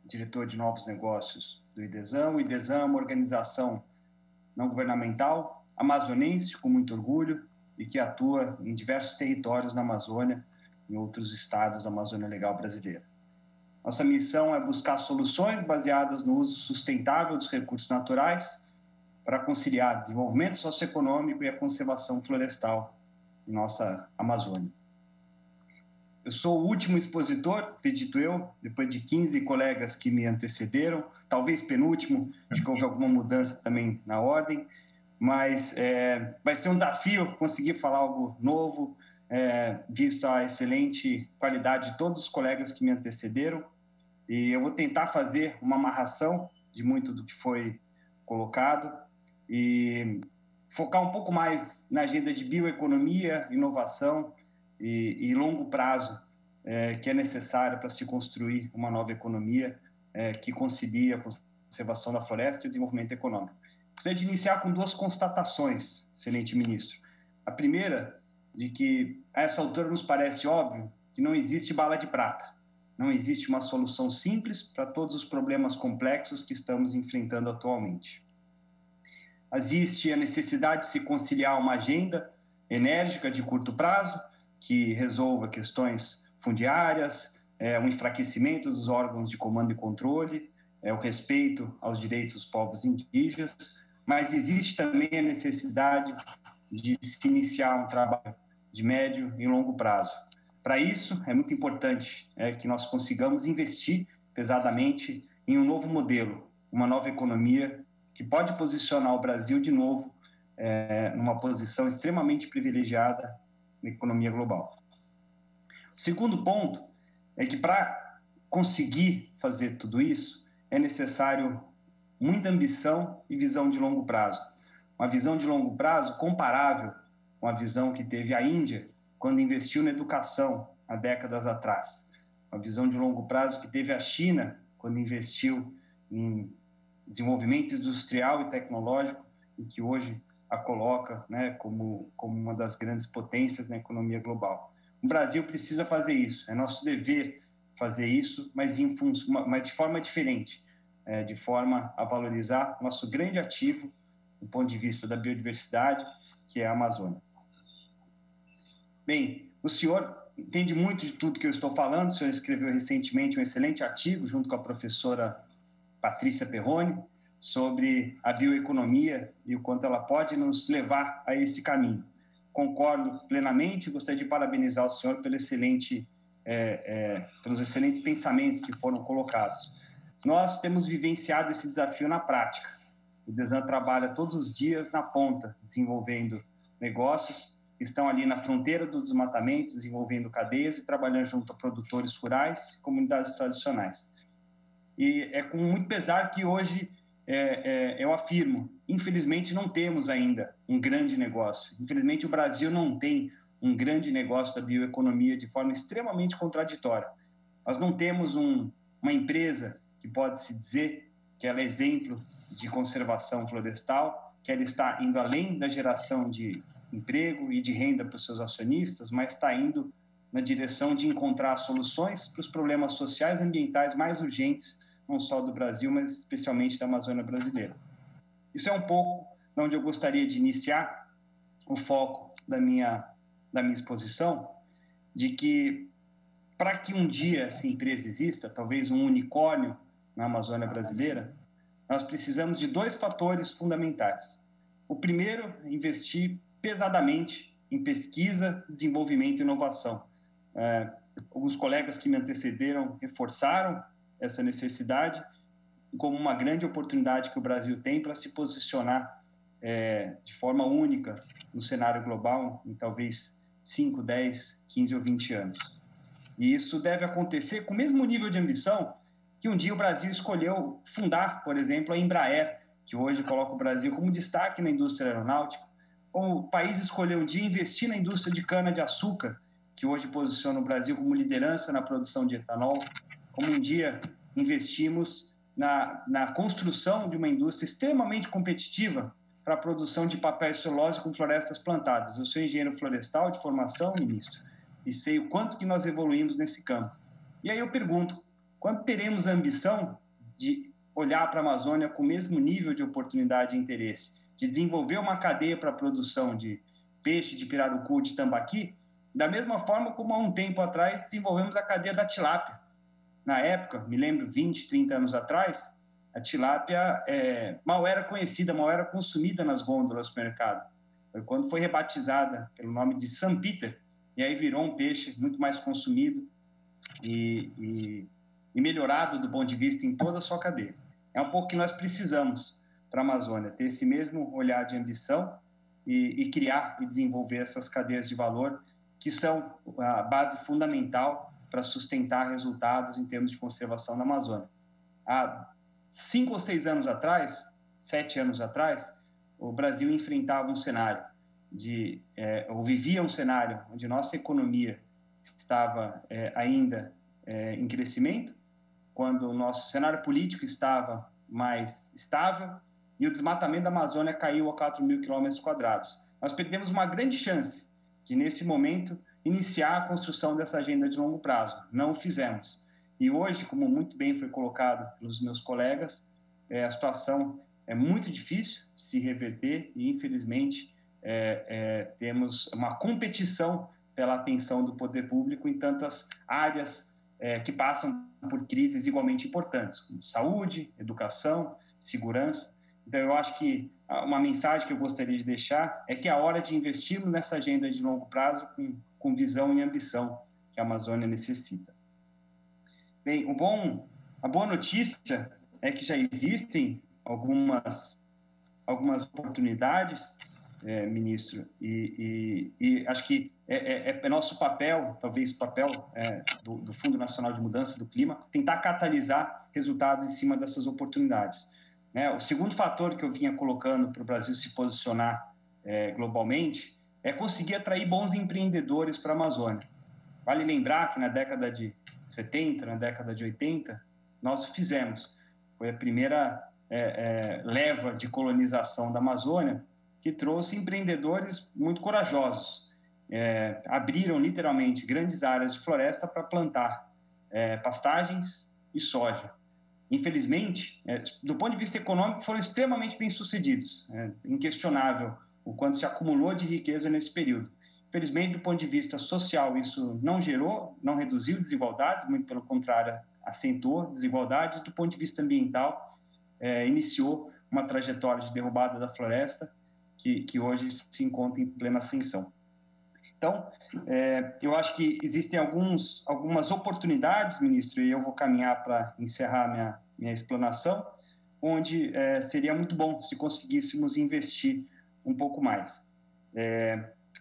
diretor de novos negócios do IDESAM. O IDESAM é uma organização não governamental, amazonense, com muito orgulho, e que atua em diversos territórios na Amazônia, em outros estados da Amazônia Legal brasileira. Nossa missão é buscar soluções baseadas no uso sustentável dos recursos naturais para conciliar desenvolvimento socioeconômico e a conservação florestal em nossa Amazônia. Eu sou o último expositor, acredito eu, depois de 15 colegas que me antecederam, talvez penúltimo, acho que houve alguma mudança também na ordem, mas vai ser um desafio conseguir falar algo novo, visto a excelente qualidade de todos os colegas que me antecederam, e eu vou tentar fazer uma amarração de muito do que foi colocado e focar um pouco mais na agenda de bioeconomia, inovação e longo prazo que é necessário para se construir uma nova economia que concilie a conservação da floresta e o desenvolvimento econômico. Gostaria de iniciar com duas constatações, excelente ministro. A primeira, de que a essa altura nos parece óbvio que não existe bala de prata, não existe uma solução simples para todos os problemas complexos que estamos enfrentando atualmente. Existe a necessidade de se conciliar uma agenda enérgica de curto prazo, que resolva questões fundiárias, o enfraquecimento dos órgãos de comando e controle, o respeito aos direitos dos povos indígenas, mas existe também a necessidade de se iniciar um trabalho de médio e longo prazo. Para isso, é muito importante que nós consigamos investir pesadamente em um novo modelo, uma nova economia que pode posicionar o Brasil de novo numa posição extremamente privilegiada na economia global. O segundo ponto é que para conseguir fazer tudo isso, é necessário muita ambição e visão de longo prazo. Uma visão de longo prazo comparável com a visão que teve a Índia quando investiu na educação há décadas atrás. Uma visão de longo prazo que teve a China quando investiu em desenvolvimento industrial e tecnológico e que hoje a coloca como uma das grandes potências na economia global. O Brasil precisa fazer isso, é nosso dever fazer isso, mas de forma diferente, de forma a valorizar nosso grande ativo do ponto de vista da biodiversidade, que é a Amazônia. Bem, o senhor entende muito de tudo que eu estou falando, o senhor escreveu recentemente um excelente artigo, junto com a professora Patrícia Perrone, sobre a bioeconomia e o quanto ela pode nos levar a esse caminho. Concordo plenamente e gostaria de parabenizar o senhor pelos excelentes pensamentos que foram colocados. Nós temos vivenciado esse desafio na prática. O IDESAM trabalha todos os dias na ponta, desenvolvendo negócios que estão ali na fronteira do desmatamento, desenvolvendo cadeias e trabalhando junto a produtores rurais e comunidades tradicionais. E é com muito pesar que hoje eu afirmo, infelizmente não temos ainda um grande negócio. Infelizmente o Brasil não tem um grande negócio da bioeconomia de forma extremamente contraditória. Nós não temos uma empresa que pode se dizer que ela é exemplo de conservação florestal, que ela está indo além da geração de emprego e de renda para os seus acionistas, mas está indo na direção de encontrar soluções para os problemas sociais e ambientais mais urgentes, não só do Brasil, mas especialmente da Amazônia brasileira. Isso é um pouco onde eu gostaria de iniciar o foco da minha exposição, de que para que um dia essa empresa exista, talvez um unicórnio na Amazônia brasileira, nós precisamos de dois fatores fundamentais. O primeiro, investir pesadamente em pesquisa, desenvolvimento e inovação. Alguns colegas que me antecederam reforçaram essa necessidade como uma grande oportunidade que o Brasil tem para se posicionar de forma única no cenário global, em talvez 5, 10, 15 ou 20 anos. E isso deve acontecer com o mesmo nível de ambição que um dia o Brasil escolheu fundar, por exemplo, a Embraer, que hoje coloca o Brasil como destaque na indústria aeronáutica. Ou o país escolheu um dia investir na indústria de cana-de-açúcar, que hoje posiciona o Brasil como liderança na produção de etanol. Como um dia investimos na construção de uma indústria extremamente competitiva para a produção de papel e celulose com florestas plantadas. Eu sou engenheiro florestal de formação, ministro, e sei o quanto que nós evoluímos nesse campo. E aí eu pergunto, quando teremos a ambição de olhar para a Amazônia com o mesmo nível de oportunidade e interesse, de desenvolver uma cadeia para a produção de peixe, de pirarucu, de tambaqui, da mesma forma como há um tempo atrás desenvolvemos a cadeia da tilápia. Na época, me lembro, 20, 30 anos atrás, a tilápia mal era conhecida, mal era consumida nas gôndolas do mercado. Foi quando foi rebatizada pelo nome de St. Peter, e aí virou um peixe muito mais consumido e melhorado do ponto de vista em toda a sua cadeia. É um pouco que nós precisamos para a Amazônia, ter esse mesmo olhar de ambição e criar e desenvolver essas cadeias de valor que são a base fundamental para sustentar resultados em termos de conservação na Amazônia. Há 5 ou 6 anos atrás, 7 anos atrás, o Brasil enfrentava um cenário ou vivia um cenário onde nossa economia estava ainda em crescimento, quando o nosso cenário político estava mais estável e o desmatamento da Amazônia caiu a 4.000 km². Nós perdemos uma grande chance de, nesse momento, iniciar a construção dessa agenda de longo prazo. Não o fizemos. E hoje, como muito bem foi colocado pelos meus colegas, a situação é muito difícil de se reverter e, infelizmente, temos uma competição pela atenção do poder público em tantas áreas que passam por crises igualmente importantes, como saúde, educação, segurança. Então, eu acho que uma mensagem que eu gostaria de deixar é que é a hora de investirmos nessa agenda de longo prazo com visão e ambição que a Amazônia necessita. Bem, a boa notícia é que já existem algumas oportunidades, ministro, e acho que é nosso papel, talvez papel do Fundo Nacional de Mudança do Clima, tentar catalisar resultados em cima dessas oportunidades. O segundo fator que eu vinha colocando para o Brasil se posicionar globalmente é conseguir atrair bons empreendedores para a Amazônia. Vale lembrar que na década de 70, na década de 80, nós o fizemos. Foi a primeira leva de colonização da Amazônia que trouxe empreendedores muito corajosos. Abriram literalmente grandes áreas de floresta para plantar pastagens e soja. Infelizmente, do ponto de vista econômico, foram extremamente bem-sucedidos. Inquestionável o quanto se acumulou de riqueza nesse período. Infelizmente, do ponto de vista social, isso não reduziu desigualdades, muito pelo contrário, acentuou desigualdades. Do ponto de vista ambiental, iniciou uma trajetória de derrubada da floresta que hoje se encontra em plena ascensão. Então, eu acho que existem algumas oportunidades, ministro, e eu vou caminhar para encerrar minha explanação, onde seria muito bom se conseguíssemos investir um pouco mais,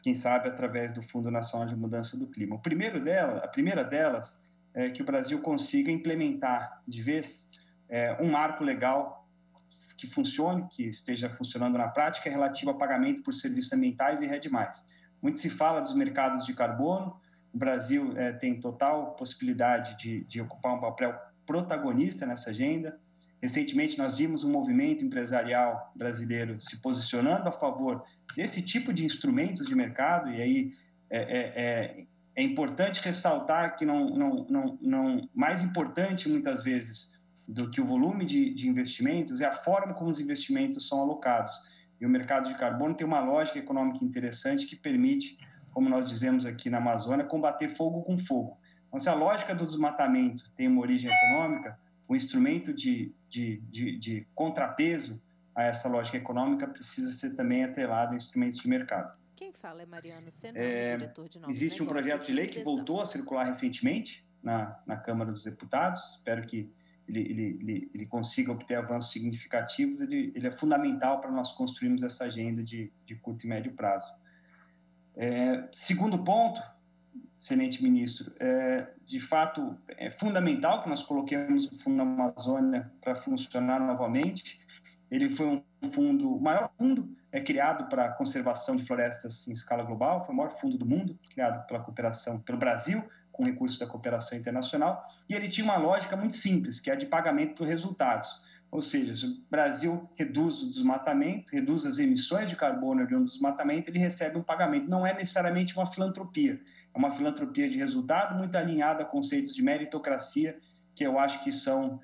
quem sabe através do Fundo Nacional de Mudança do Clima. A primeira delas é que o Brasil consiga implementar de vez um marco legal que funcione, que esteja funcionando na prática, relativo a pagamento por serviços ambientais e RED+. Muito se fala dos mercados de carbono. O Brasil tem total possibilidade de ocupar um papel protagonista nessa agenda. Recentemente, nós vimos um movimento empresarial brasileiro se posicionando a favor desse tipo de instrumentos de mercado, e aí é importante ressaltar que mais importante, muitas vezes, do que o volume de investimentos é a forma como os investimentos são alocados. E o mercado de carbono tem uma lógica econômica interessante que permite, como nós dizemos aqui na Amazônia, combater fogo com fogo. Então, se a lógica do desmatamento tem uma origem econômica, o instrumento de contrapeso a essa lógica econômica precisa ser também atrelado a instrumentos de mercado. Quem fala é Mariano Senão, diretor de novos existe um projeto de lei que voltou a circular recentemente na Câmara dos Deputados. Espero que ele consiga obter avanços significativos. Ele é fundamental para nós construirmos essa agenda de curto e médio prazo. Segundo ponto, excelente ministro, de fato é fundamental que nós coloquemos o Fundo Amazônia para funcionar novamente. Ele foi o maior fundo criado para a conservação de florestas em escala global, foi o maior fundo do mundo, criado pela cooperação, pelo Brasil, com recursos da cooperação internacional, e ele tinha uma lógica muito simples, que é a de pagamento por resultados. Ou seja, se o Brasil reduz o desmatamento, reduz as emissões de carbono do desmatamento, ele recebe um pagamento. Não é necessariamente uma filantropia, é uma filantropia de resultado muito alinhada a conceitos de meritocracia, que eu acho que são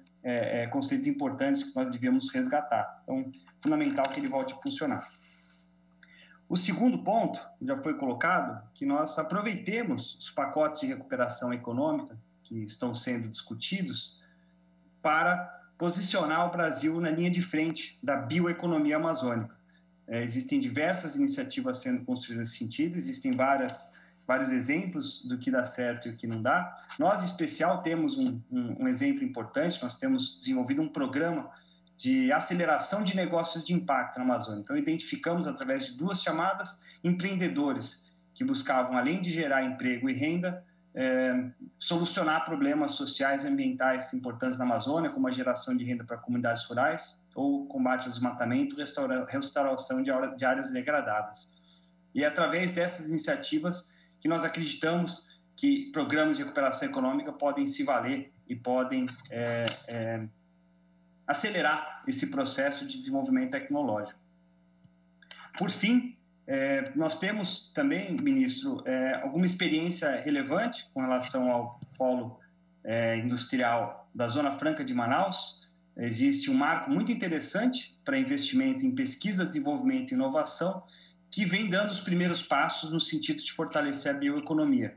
conceitos importantes que nós devemos resgatar. Então, fundamental que ele volte a funcionar. O segundo ponto, já foi colocado, que nós aproveitemos os pacotes de recuperação econômica que estão sendo discutidos para posicionar o Brasil na linha de frente da bioeconomia amazônica. Existem diversas iniciativas sendo construídas nesse sentido, existem vários exemplos do que dá certo e o que não dá. Nós, em especial, temos um exemplo importante, nós temos desenvolvido um programa de aceleração de negócios de impacto na Amazônia. Então, identificamos, através de 2 chamadas, empreendedores que buscavam, além de gerar emprego e renda, solucionar problemas sociais e ambientais importantes na Amazônia, como a geração de renda para comunidades rurais ou combate ao desmatamento, restauração de áreas degradadas. E é através dessas iniciativas que nós acreditamos que programas de recuperação econômica podem se valer e podem acelerar esse processo de desenvolvimento tecnológico. Por fim, nós temos também, ministro, alguma experiência relevante com relação ao polo industrial da Zona Franca de Manaus. Existe um marco muito interessante para investimento em pesquisa, desenvolvimento e inovação, que vem dando os primeiros passos no sentido de fortalecer a bioeconomia.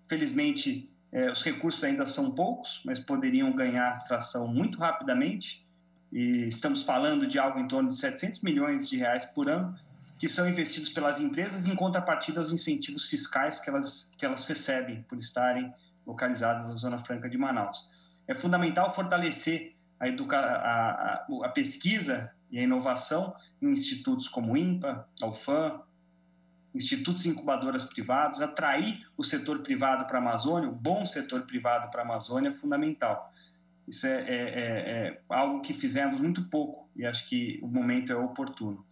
Felizmente, os recursos ainda são poucos, mas poderiam ganhar tração muito rapidamente, e estamos falando de algo em torno de 700 milhões de reais por ano, que são investidos pelas empresas em contrapartida aos incentivos fiscais que elas recebem por estarem localizadas na Zona Franca de Manaus. É fundamental fortalecer a pesquisa e a inovação em institutos como o INPA, a UFAM, institutos e incubadoras privados, atrair o setor privado para a Amazônia, o bom setor privado para a Amazônia é fundamental. Isso é algo que fizemos muito pouco e acho que o momento é oportuno.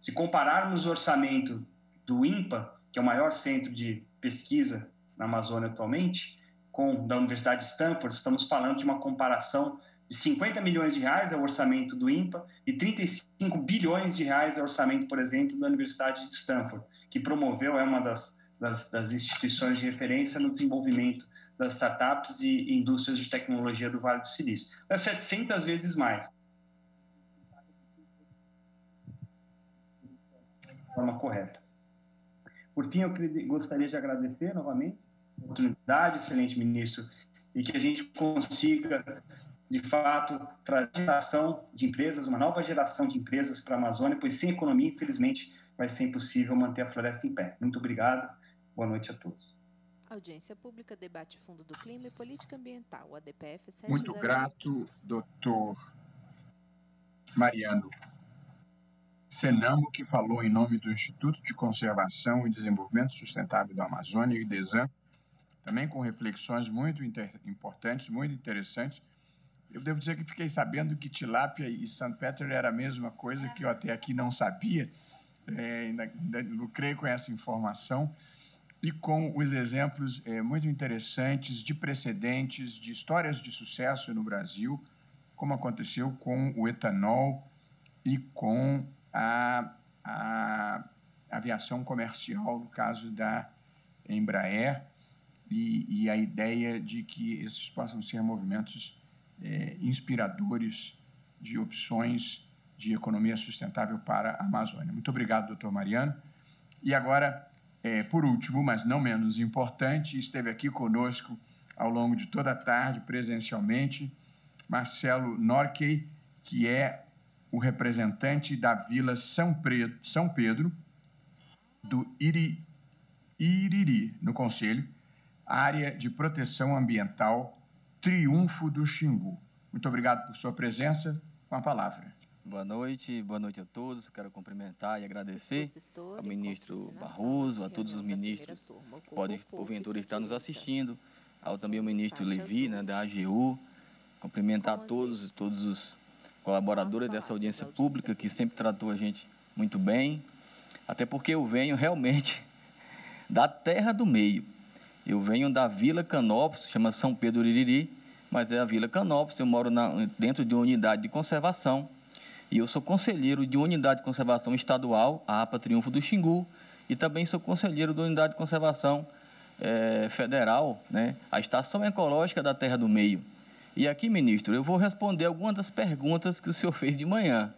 Se compararmos o orçamento do INPA, que é o maior centro de pesquisa na Amazônia atualmente, com o da Universidade de Stanford, estamos falando de uma comparação de 50 milhões de reais é o orçamento do INPA e 35 bilhões de reais é o orçamento, por exemplo, da Universidade de Stanford, que promoveu, é uma das instituições de referência no desenvolvimento das startups e indústrias de tecnologia do Vale do Silício. É 700 vezes mais. De forma correta. Por fim, eu gostaria de agradecer novamente a oportunidade, excelente ministro, e que a gente consiga, de fato, trazer geração de empresas, uma nova geração de empresas para a Amazônia, pois sem economia, infelizmente, vai ser impossível manter a floresta em pé. Muito obrigado. Boa noite a todos. Audiência pública, debate Fundo do Clima e Política Ambiental, ADPF 708. Muito grato, doutor Mariano Senamo, que falou em nome do Instituto de Conservação e Desenvolvimento Sustentável da Amazônia, o IDESAM, também com reflexões muito importantes, muito interessantes. Eu devo dizer que fiquei sabendo que tilápia e sandpeter era a mesma coisa, que eu até aqui não sabia, ainda lucrei com essa informação, e com os exemplos muito interessantes de precedentes, de histórias de sucesso no Brasil, como aconteceu com o etanol e com a aviação comercial, no caso da Embraer, e a ideia de que esses possam ser movimentos inspiradores de opções de economia sustentável para a Amazônia. Muito obrigado, doutor Mariano. E agora, por último, mas não menos importante, esteve aqui conosco ao longo de toda a tarde, presencialmente, Marcelo Norquey, que é o representante da Vila São Pedro, do Iriri, no Conselho, área de proteção ambiental Triunfo do Xingu. Muito obrigado por sua presença. Com a palavra. Boa noite a todos. Quero cumprimentar e agradecer ao ministro Barroso, a todos os ministros que podem, porventura, estar nos assistindo, ao também o ministro Levi, né, da AGU, cumprimentar todos os colaboradores dessa audiência pública, que sempre tratou a gente muito bem, até porque eu venho realmente da terra do meio. Eu venho da Vila Canópolis, chama São Pedro Iriri, mas é a Vila Canópolis. Eu moro dentro de uma unidade de conservação, e eu sou conselheiro de uma unidade de conservação estadual, a APA Triunfo do Xingu, e também sou conselheiro da unidade de conservação federal, né, a Estação Ecológica da Terra do Meio. E aqui, ministro, eu vou responder algumas das perguntas que o senhor fez de manhã.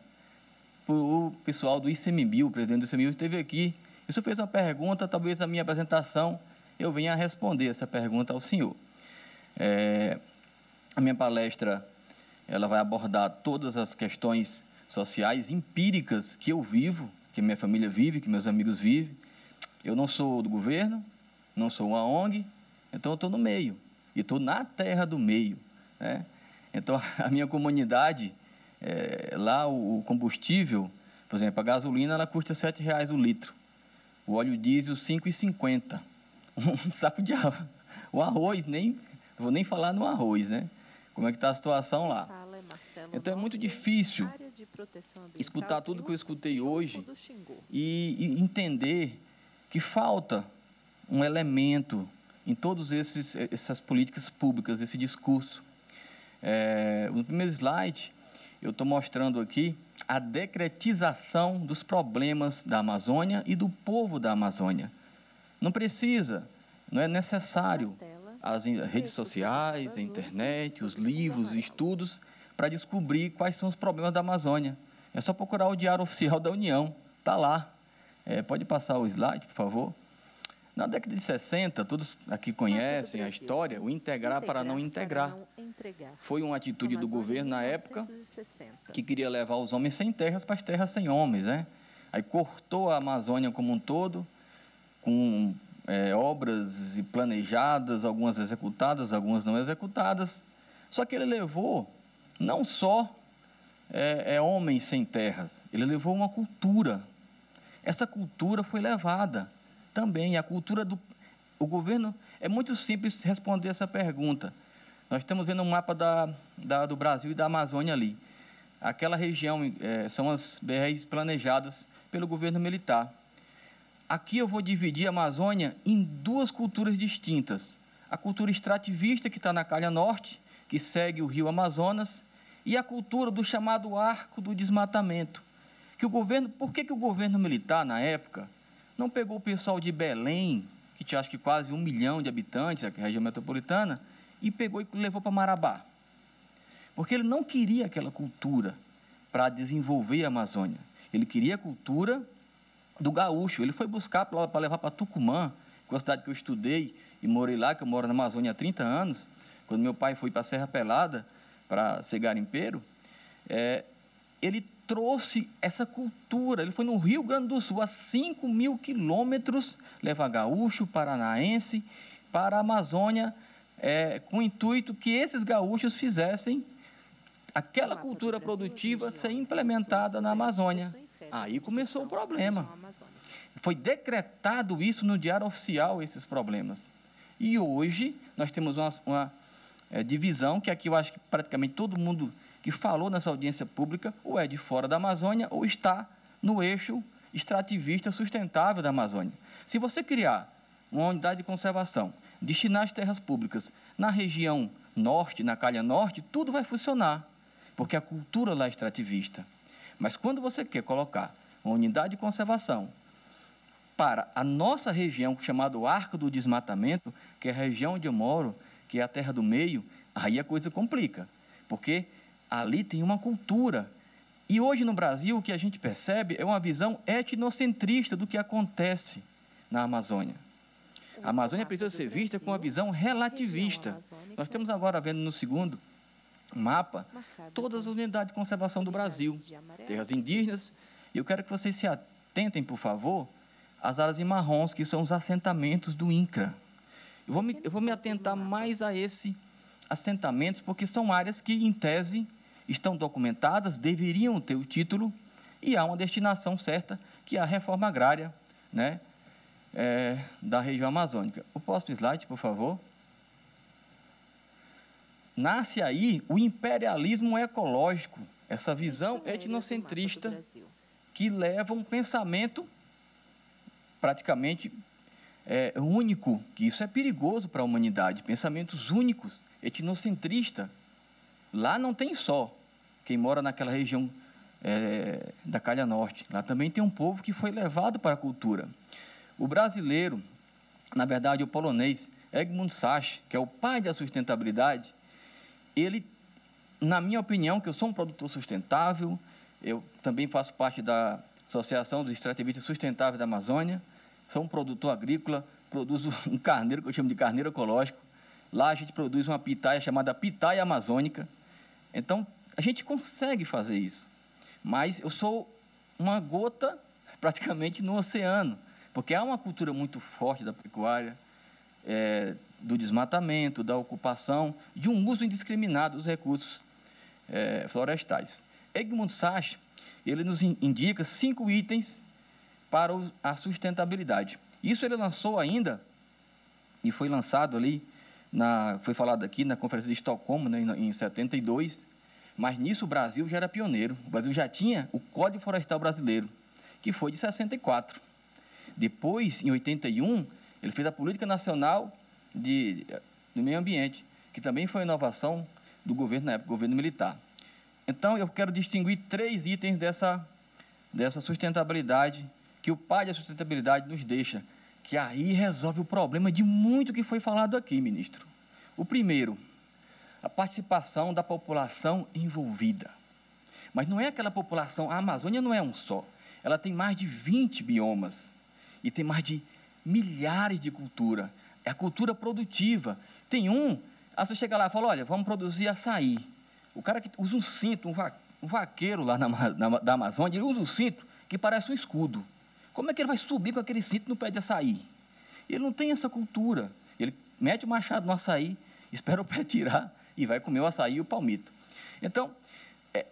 O pessoal do ICMBio, o presidente do ICMBio, esteve aqui. O senhor fez uma pergunta, talvez na minha apresentação eu venha a responder essa pergunta ao senhor. A minha palestra ela vai abordar todas as questões sociais empíricas que eu vivo, que minha família vive, que meus amigos vivem. Eu não sou do governo, não sou uma ONG, então eu estou no meio, e estou na terra do meio, né? Então, a minha comunidade, lá o combustível, por exemplo, a gasolina, ela custa R$ 7,00 o litro, o óleo diesel R$ 5,50, um saco de água. O arroz, vou nem falar no arroz, né? Como é que está a situação lá. Então, é muito difícil escutar tudo que eu escutei hoje e entender que falta um elemento em todas essas políticas públicas, esse discurso. No primeiro slide, eu estou mostrando aqui a decretização dos problemas da Amazônia e do povo da Amazônia. Não precisa, não é necessário as redes sociais, a internet, os livros, os estudos, para descobrir quais são os problemas da Amazônia. É só procurar o Diário Oficial da União, está lá. Pode passar o slide, por favor. Na década de 60, todos aqui conhecem a história, o integrar para não integrar. Foi uma atitude do governo na época que queria levar os homens sem terras para as terras sem homens, né? Aí cortou a Amazônia como um todo, com obras planejadas, algumas executadas, algumas não executadas. Só que ele levou não só homens sem terras, ele levou uma cultura. Essa cultura foi levada também, a cultura do... O governo, é muito simples responder essa pergunta. Nós estamos vendo um mapa do Brasil e da Amazônia ali. Aquela região são as BRs planejadas pelo governo militar. Aqui eu vou dividir a Amazônia em duas culturas distintas. A cultura extrativista, que está na calha norte, que segue o rio Amazonas, e a cultura do chamado arco do desmatamento. Por que o governo militar, na época, não pegou o pessoal de Belém, que tinha acho que quase 1 milhão de habitantes, a região metropolitana, e pegou e levou para Marabá? Porque ele não queria aquela cultura para desenvolver a Amazônia. Ele queria a cultura do gaúcho. Ele foi buscar para levar para Tucumã, que é uma cidade que eu estudei e morei lá, que eu moro na Amazônia há 30 anos, quando meu pai foi para a Serra Pelada para ser garimpeiro. Ele trouxe essa cultura. Ele foi no Rio Grande do Sul, a 5.000 quilômetros, levar gaúcho, paranaense, para a Amazônia, com o intuito que esses gaúchos fizessem aquela cultura produtiva ser implementada na Amazônia. Aí começou o problema. Foi decretado isso no Diário Oficial, esses problemas. E hoje nós temos uma divisão, que aqui eu acho que praticamente todo mundo que falou nessa audiência pública ou é de fora da Amazônia ou está no eixo extrativista sustentável da Amazônia. Se você criar uma unidade de conservação, destinar as terras públicas na região norte, na calha norte, tudo vai funcionar, porque a cultura lá é extrativista. Mas quando você quer colocar uma unidade de conservação para a nossa região, chamada Arco do Desmatamento, que é a região onde eu moro, que é a terra do meio, aí a coisa complica, porque ali tem uma cultura. E hoje no Brasil o que a gente percebe é uma visão etnocentrista do que acontece na Amazônia. A Amazônia precisa ser vista com uma visão relativista. Nós estamos agora vendo no segundo mapa todas as unidades de conservação do Brasil, terras indígenas, e eu quero que vocês se atentem, por favor, às áreas em marrons, que são os assentamentos do INCRA. Eu vou me atentar mais a esses assentamentos, porque são áreas que, em tese, estão documentadas, deveriam ter o título, e há uma destinação certa, que é a reforma agrária, né, da região amazônica. O próximo slide, por favor. Nasce aí o imperialismo ecológico, essa visão etnocentrista que leva um pensamento praticamente único, que isso é perigoso para a humanidade, pensamentos únicos, etnocentrista. Lá não tem só quem mora naquela região da Calha Norte, lá também tem um povo que foi levado para a cultura. O brasileiro, na verdade o polonês, Egmont Sacher, que é o pai da sustentabilidade, ele, na minha opinião, que eu sou um produtor sustentável, eu também faço parte da Associação dos Extrativistas Sustentáveis da Amazônia, sou um produtor agrícola, produzo um carneiro, que eu chamo de carneiro ecológico. Lá a gente produz uma pitaia chamada pitaia amazônica. Então, a gente consegue fazer isso. Mas eu sou uma gota, praticamente, no oceano, porque há uma cultura muito forte da pecuária, do desmatamento, da ocupação, de um uso indiscriminado dos recursos florestais. Egmont Sacher, ele nos indica 5 itens para a sustentabilidade. Isso ele lançou ainda, e foi lançado ali, foi falado aqui na Conferência de Estocolmo, né, em 72, mas nisso o Brasil já era pioneiro. O Brasil já tinha o Código Florestal Brasileiro, que foi de 64. Depois, em 81, ele fez a Política Nacional do Meio Ambiente, que também foi inovação do governo, na época, governo militar. Então, eu quero distinguir 3 itens dessa sustentabilidade, que o pai da sustentabilidade nos deixa, que aí resolve o problema de muito que foi falado aqui, ministro. O primeiro, a participação da população envolvida. Mas não é aquela população, a Amazônia não é um só, ela tem mais de 20 biomas, e tem mais de milhares de culturas. É a cultura produtiva. Tem aí você chega lá e fala, olha, vamos produzir açaí. O cara que usa um cinto, um vaqueiro lá da Amazônia, ele usa um cinto que parece um escudo. Como é que ele vai subir com aquele cinto no pé de açaí? Ele não tem essa cultura. Ele mete o machado no açaí, espera o pé tirar e vai comer o açaí e o palmito. Então,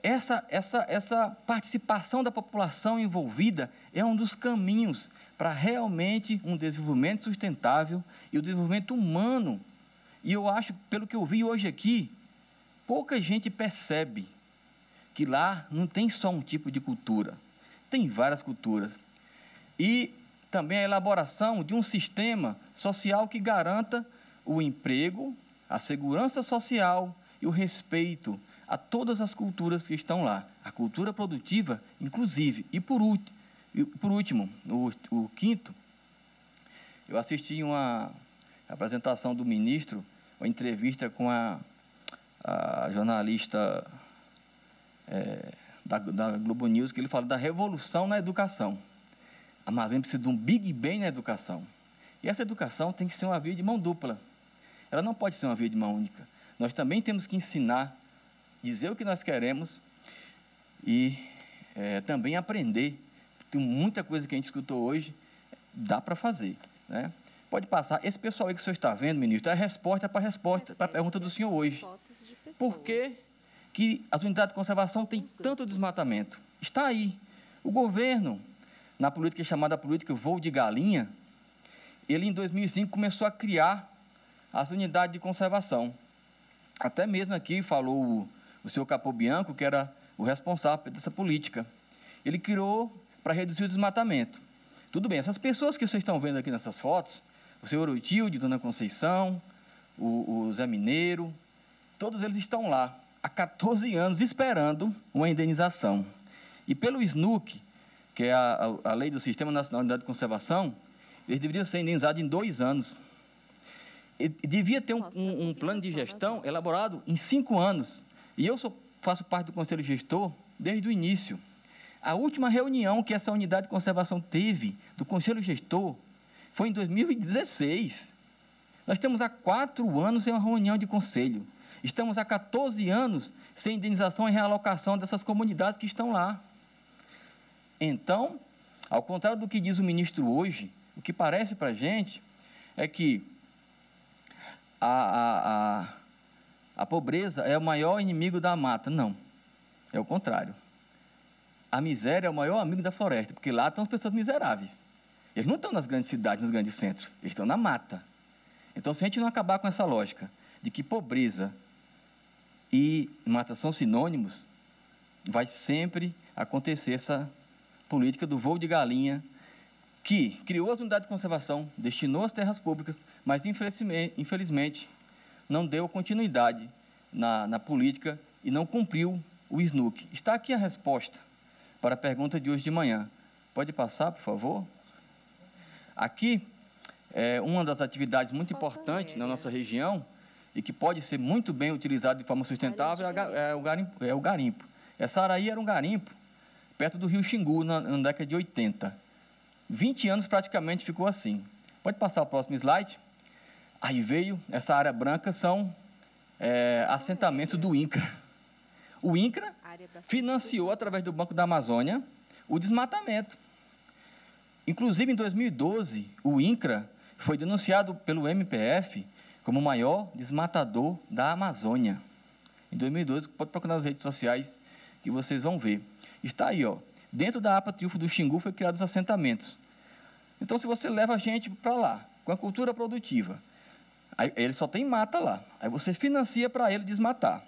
essa participação da população envolvida é um dos caminhos para realmente um desenvolvimento sustentável e o desenvolvimento humano. E eu acho, pelo que eu vi hoje aqui, pouca gente percebe que lá não tem só um tipo de cultura, tem várias culturas. E também a elaboração de um sistema social que garanta o emprego, a segurança social e o respeito a todas as culturas que estão lá. A cultura produtiva, inclusive. E por último, o quinto, eu assisti uma apresentação do ministro, uma entrevista com a jornalista da Globo News, que ele fala da revolução na educação. A Amazônia precisa de um Big Bang na educação. E essa educação tem que ser uma via de mão dupla. Ela não pode ser uma via de mão única. Nós também temos que ensinar, dizer o que nós queremos e também aprender. Tem muita coisa que a gente escutou hoje, dá para fazer, né? Pode passar. Esse pessoal aí que o senhor está vendo, ministro, é a resposta para a pergunta do senhor hoje. Por que as unidades de conservação têm tanto desmatamento? Está aí. O governo, na política chamada política voo de galinha, ele em 2005 começou a criar as unidades de conservação. Até mesmo aqui falou o senhor Capobianco, que era o responsável dessa política. Ele criou para reduzir o desmatamento. Tudo bem, essas pessoas que vocês estão vendo aqui nessas fotos, o senhor Otilde, Dona Conceição, o Zé Mineiro, todos eles estão lá há 14 anos esperando uma indenização. E pelo SNUC, que é a lei do Sistema Nacional de Unidade de Conservação, eles deveriam ser indenizados em 2 anos. E devia ter um plano de gestão elaborado em 5 anos. E eu faço parte do Conselho Gestor desde o início. A última reunião que essa unidade de conservação teve do Conselho Gestor foi em 2016. Nós estamos há 4 anos sem uma reunião de conselho. Estamos há 14 anos sem indenização e realocação dessas comunidades que estão lá. Então, ao contrário do que diz o ministro hoje, o que parece para a gente é que a pobreza é o maior inimigo da mata. Não. É o contrário. A miséria é o maior amigo da floresta, porque lá estão as pessoas miseráveis. Eles não estão nas grandes cidades, nos grandes centros, eles estão na mata. Então, se a gente não acabar com essa lógica de que pobreza e mata são sinônimos, vai sempre acontecer essa política do voo de galinha, que criou as unidades de conservação, destinou as terras públicas, mas, infelizmente, não deu continuidade na política e não cumpriu o SNUC. Está aqui a resposta para a pergunta de hoje de manhã. Pode passar, por favor? Aqui, uma das atividades muito importantes na nossa região e que pode ser muito bem utilizada de forma sustentável é o garimpo. Essa área aí era um garimpo perto do rio Xingu, na década de 80. 20 anos praticamente ficou assim. Pode passar o próximo slide? Aí veio, essa área branca são assentamentos do INCRA. O INCRA financiou, através do Banco da Amazônia, o desmatamento. Inclusive, em 2012, o INCRA foi denunciado pelo MPF como o maior desmatador da Amazônia. Em 2012, pode procurar nas redes sociais que vocês vão ver. Está aí, ó. Dentro da APA Triunfo do Xingu foi criados os assentamentos. Então, se você leva a gente para lá, com a cultura produtiva, aí ele só tem mata lá. Aí você financia para ele desmatar.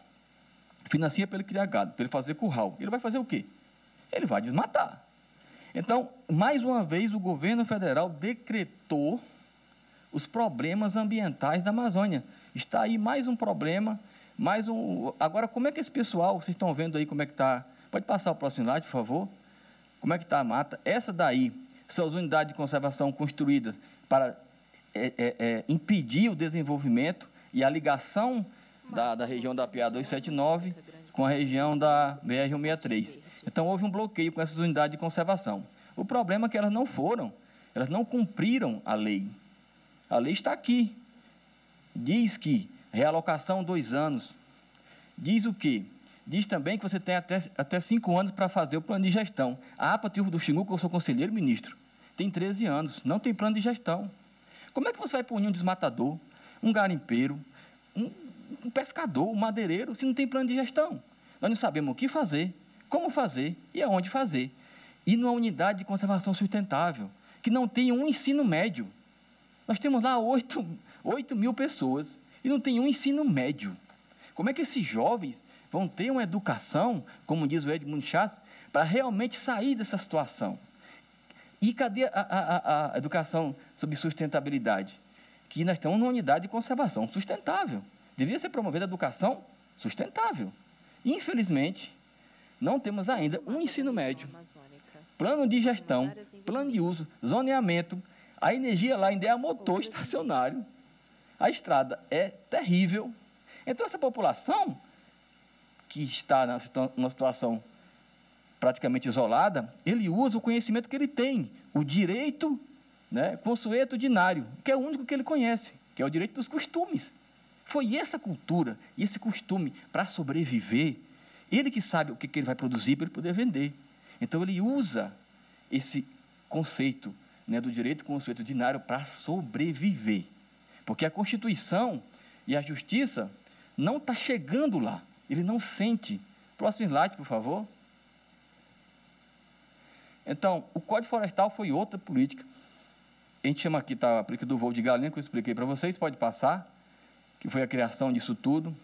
Financia para ele criar gado, para ele fazer curral. Ele vai fazer o quê? Ele vai desmatar. Então, mais uma vez, o governo federal decretou os problemas ambientais da Amazônia. Está aí mais um problema, mais um... Agora, como é que esse pessoal, vocês estão vendo aí como é que está... Pode passar o próximo slide, por favor? Como é que está a mata? Essa daí são as unidades de conservação construídas para impedir o desenvolvimento e a ligação da região da PA 279 com a região da BR-163. Então, houve um bloqueio com essas unidades de conservação. O problema é que elas não cumpriram a lei. A lei está aqui. Diz que realocação 2 anos. Diz o quê? Diz também que você tem até 5 anos para fazer o plano de gestão. A APA Triunfo do Xingu, que eu sou conselheiro, ministro, tem 13 anos, não tem plano de gestão. Como é que você vai punir um desmatador, um garimpeiro, um pescador, um madeireiro, se não tem plano de gestão? Nós não sabemos o que fazer, como fazer e aonde fazer. E numa unidade de conservação sustentável, que não tem um ensino médio. Nós temos lá 8 mil pessoas e não tem um ensino médio. Como é que esses jovens vão ter uma educação, como diz o Edmund Chas, para realmente sair dessa situação? E cadê a educação sobre sustentabilidade? Que nós estamos numa unidade de conservação sustentável. Deveria ser promovida a educação sustentável. Infelizmente, não temos ainda um ensino médio, plano de gestão, plano de uso, zoneamento. A energia lá ainda é a motor estacionário. A estrada é terrível. Então, essa população que está numa situação praticamente isolada, ele usa o conhecimento que ele tem, o direito, né, consuetudinário, que é o único que ele conhece, que é o direito dos costumes. Foi essa cultura e esse costume para sobreviver, ele que sabe o que ele vai produzir para ele poder vender. Então, ele usa esse conceito, né, do direito consuetudinário para sobreviver. Porque a Constituição e a Justiça não está chegando lá. Ele não sente. Próximo slide, por favor. Então, o Código Florestal foi outra política. A gente chama aqui, tá, a política do voo de galinha, que eu expliquei para vocês, pode passar, que foi a criação disso tudo.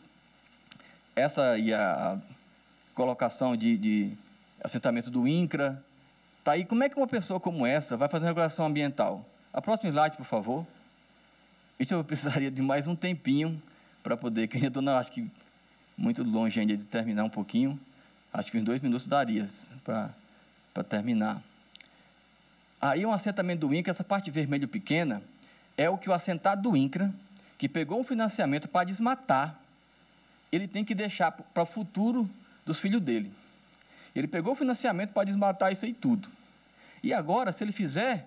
Essa e a colocação de assentamento do INCRA. Tá aí, como é que uma pessoa como essa vai fazer uma regulação ambiental? A próxima slide, por favor. Isso eu precisaria de mais um tempinho para poder, que eu estou, acho que muito longe ainda de terminar um pouquinho. Acho que uns 2 minutos daria para terminar. Aí um assentamento do INCRA, essa parte vermelha pequena, é o que o assentado do INCRA, que pegou um financiamento para desmatar, ele tem que deixar para o futuro dos filhos dele. Ele pegou o financiamento para desmatar isso aí tudo. E agora, se ele fizer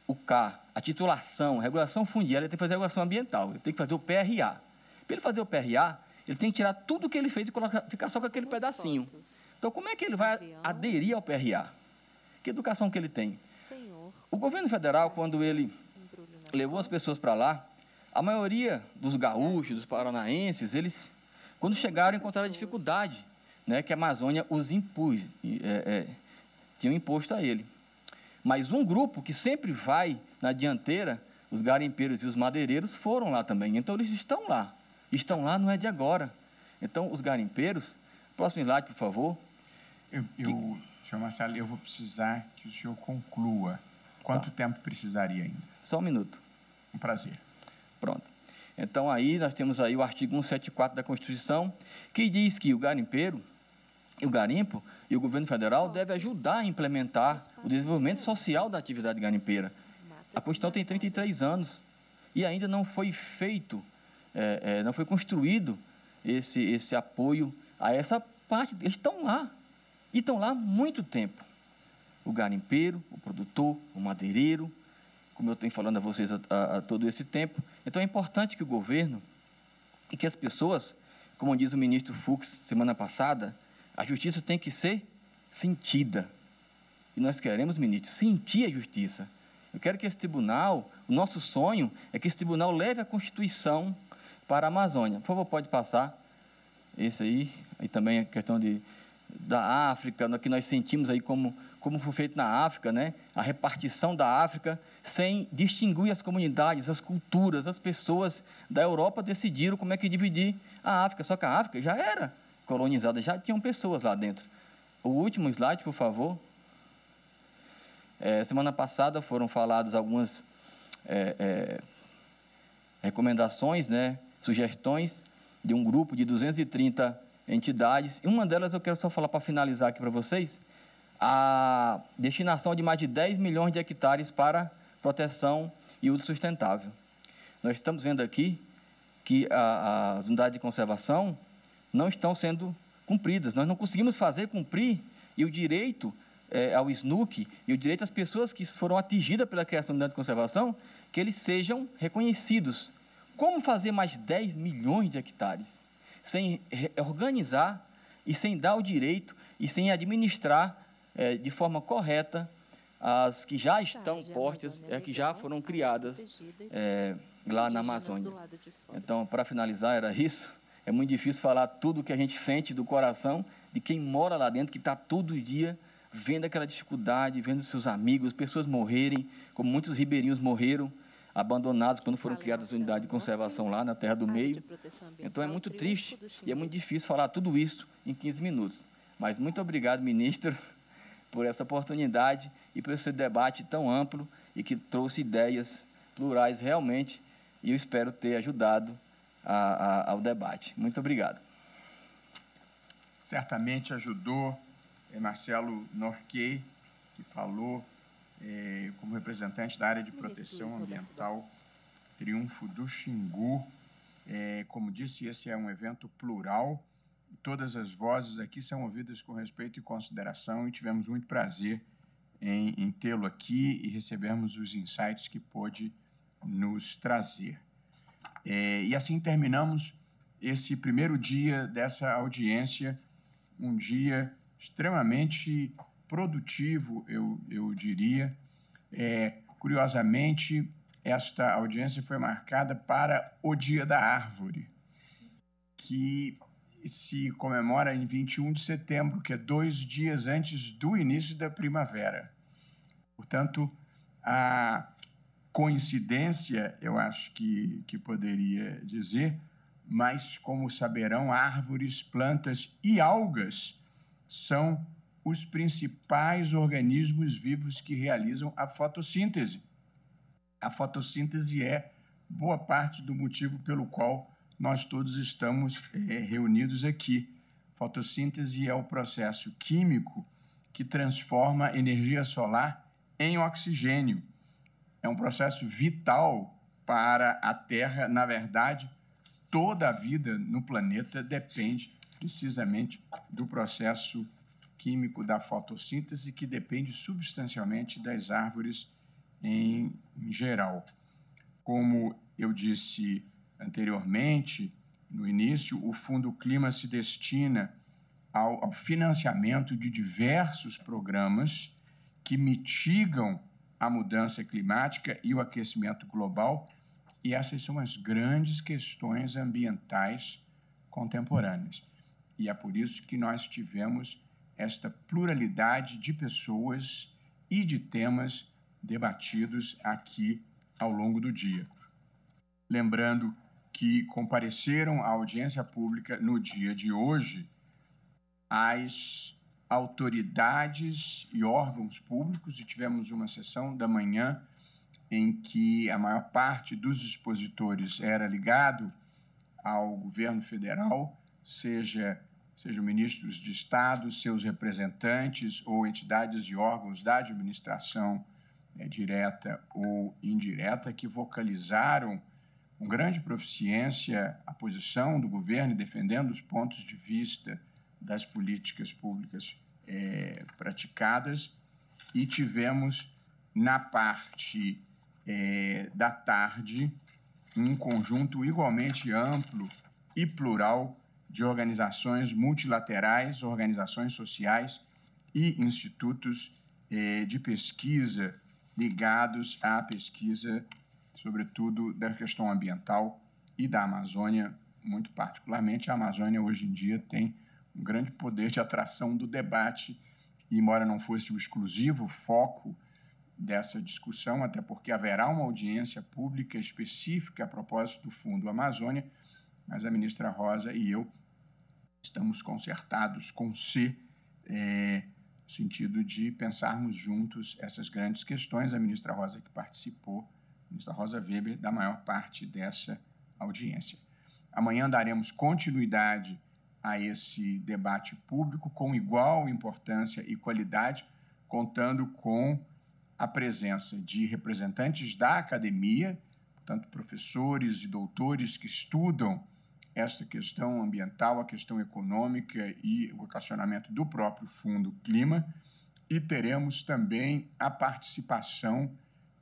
o CAR, a titulação, a regulação fundiária, ele tem que fazer a regulação ambiental, ele tem que fazer o PRA. Para ele fazer o PRA, ele tem que tirar tudo o que ele fez e ficar só com aquele pedacinho. Então, como é que ele vai aderir ao PRA? Que educação que ele tem? O governo federal, quando ele levou as pessoas para lá, a maioria dos gaúchos, dos paranaenses, eles, quando chegaram, encontraram dificuldade né, que a Amazônia os impôs, tinham imposto a ele. Mas um grupo que sempre vai na dianteira, os garimpeiros e os madeireiros foram lá também. Então, eles estão lá. Estão lá, não é de agora. Então, os garimpeiros... Próximo slide, por favor. Senhor Marcelo, eu vou precisar que o senhor conclua. Quanto tempo precisaria ainda? Só um minuto. Um prazer. Pronto. Então, aí nós temos aí o artigo 174 da Constituição, que diz que o garimpeiro, o garimpo e o governo federal devem ajudar a implementar o desenvolvimento social da atividade garimpeira. A Constituição tem 33 anos e ainda não foi feito, não foi construído esse apoio a essa parte. Eles estão lá, e estão lá há muito tempo. O garimpeiro, o produtor, o madeireiro, como eu tenho falando a vocês há todo esse tempo. Então, é importante que o governo e que as pessoas, como diz o ministro Fux semana passada, a justiça tem que ser sentida. E nós queremos, ministro, sentir a justiça. Eu quero que esse tribunal, o nosso sonho é que esse tribunal leve a Constituição para a Amazônia. Por favor, pode passar esse aí. E também a questão da África, que nós sentimos aí como foi feito na África, né? A repartição da África, sem distinguir as comunidades, as culturas, as pessoas da Europa decidiram como é que dividir a África. Só que a África já era colonizada, já tinham pessoas lá dentro. O último slide, por favor. Semana passada foram faladas algumas recomendações, né? Sugestões de um grupo de 230 entidades. E uma delas eu quero só falar para finalizar aqui para vocês, a destinação de mais de 10 milhões de hectares para proteção e uso sustentável. Nós estamos vendo aqui que as unidades de conservação não estão sendo cumpridas. Nós não conseguimos fazer cumprir e o direito ao SNUC e o direito às pessoas que foram atingidas pela criação da unidade de conservação, que eles sejam reconhecidos. Como fazer mais 10 milhões de hectares sem organizar e sem dar o direito e sem administrar de forma correta as que já estão postas, que já foram criadas lá na Amazônia. Então, para finalizar, era isso. É muito difícil falar tudo o que a gente sente do coração de quem mora lá dentro, que está todo dia vendo aquela dificuldade, vendo seus amigos, pessoas morrerem, como muitos ribeirinhos morreram, abandonados quando foram criadas as unidades de conservação lá na Terra do Meio. Então, é muito triste e é muito difícil falar tudo isso em 15 minutos. Mas muito obrigado, ministro, por essa oportunidade e por esse debate tão amplo e que trouxe ideias plurais realmente, e eu espero ter ajudado ao debate. Muito obrigado. Certamente ajudou Marcelo Norquet, que falou como representante da área de proteção ambiental, Triunfo do Xingu. Como disse, esse é um evento plural. Todas as vozes aqui são ouvidas com respeito e consideração, e tivemos muito prazer em tê-lo aqui e recebermos os insights que pôde nos trazer. E assim terminamos esse primeiro dia dessa audiência, um dia extremamente produtivo, eu diria. Curiosamente, esta audiência foi marcada para o Dia da Árvore, que se comemora em 21 de setembro, que é 2 dias antes do início da primavera. Portanto, a coincidência, eu acho que poderia dizer, mas, como saberão, árvores, plantas e algas são os principais organismos vivos que realizam a fotossíntese. A fotossíntese é boa parte do motivo pelo qual nós todos estamos reunidos aqui. Fotossíntese é o processo químico que transforma energia solar em oxigênio. É um processo vital para a Terra. Na verdade, toda a vida no planeta depende precisamente do processo químico da fotossíntese, que depende substancialmente das árvores em geral. Como eu disse anteriormente, no início, o Fundo Clima se destina ao financiamento de diversos programas que mitigam a mudança climática e o aquecimento global, e essas são as grandes questões ambientais contemporâneas. E é por isso que nós tivemos esta pluralidade de pessoas e de temas debatidos aqui ao longo do dia. Lembrando que compareceram à audiência pública no dia de hoje as autoridades e órgãos públicos, e tivemos uma sessão da manhã em que a maior parte dos expositores era ligado ao governo federal, sejam ministros de Estado, seus representantes ou entidades e órgãos da administração direta ou indireta, que vocalizaram com grande proficiência a posição do governo, defendendo os pontos de vista das políticas públicas praticadas, e tivemos, na parte da tarde, um conjunto igualmente amplo e plural de organizações multilaterais, organizações sociais e institutos de pesquisa ligados à pesquisa, sobretudo, da questão ambiental e da Amazônia, muito particularmente. A Amazônia, hoje em dia, tem um grande poder de atração do debate, e, embora não fosse o exclusivo foco dessa discussão, até porque haverá uma audiência pública específica a propósito do Fundo Amazônia, mas a ministra Rosa e eu estamos concertados com C, no sentido de pensarmos juntos essas grandes questões. A ministra Rosa, que participou, a ministra Rosa Weber, da maior parte dessa audiência. Amanhã daremos continuidade a esse debate público com igual importância e qualidade, contando com a presença de representantes da academia, portanto, professores e doutores que estudam esta questão ambiental, a questão econômica e o equacionamento do próprio Fundo Clima, e teremos também a participação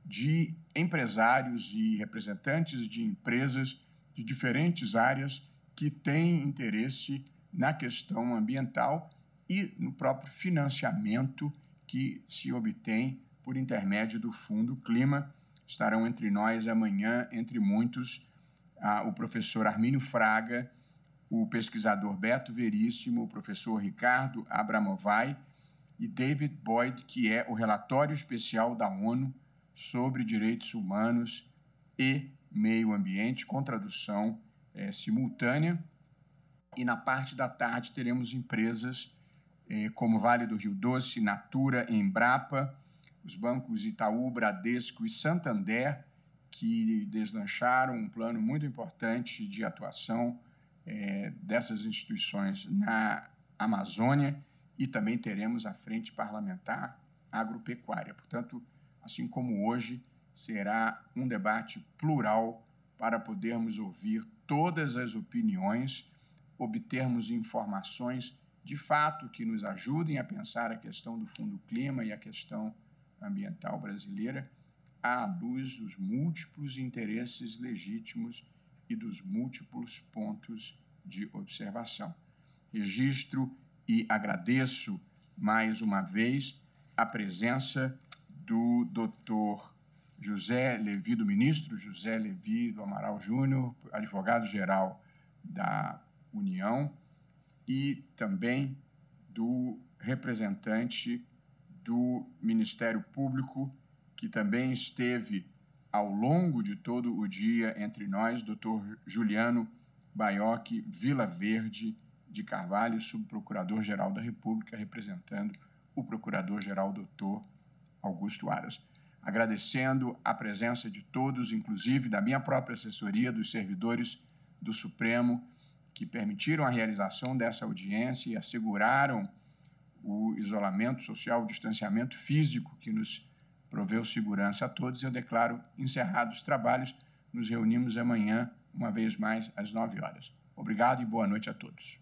de empresários e representantes de empresas de diferentes áreas que têm interesse na questão ambiental e no próprio financiamento que se obtém por intermédio do Fundo Clima. Estarão entre nós amanhã, entre muitos, o professor Armínio Fraga, o pesquisador Beto Veríssimo, o professor Ricardo Abramovay e David Boyd, que é o relatório especial da ONU sobre direitos humanos e meio ambiente, com tradução simultânea. E na parte da tarde teremos empresas como Vale do Rio Doce, Natura, Embrapa, os bancos Itaú, Bradesco e Santander, que deslancharam um plano muito importante de atuação dessas instituições na Amazônia, e também teremos a Frente Parlamentar Agropecuária. Portanto, assim como hoje, será um debate plural para podermos ouvir todas as opiniões, obtermos informações de fato que nos ajudem a pensar a questão do Fundo Clima e a questão ambiental brasileira à luz dos múltiplos interesses legítimos e dos múltiplos pontos de observação. Registro e agradeço mais uma vez a presença do doutor José Levi, do ministro José Levi do Amaral Júnior, advogado-geral da União, e também do representante do Ministério Público, que também esteve ao longo de todo o dia entre nós, doutor Juliano Baiocchi Vilaverde de Carvalho, subprocurador-geral da República, representando o procurador-geral doutor Augusto Aras. Agradecendo a presença de todos, inclusive da minha própria assessoria, dos servidores do Supremo, que permitiram a realização dessa audiência e asseguraram o isolamento social, o distanciamento físico que nos proveu segurança a todos. Eu declaro encerrados os trabalhos. Nos reunimos amanhã, uma vez mais, às 9 horas. Obrigado e boa noite a todos.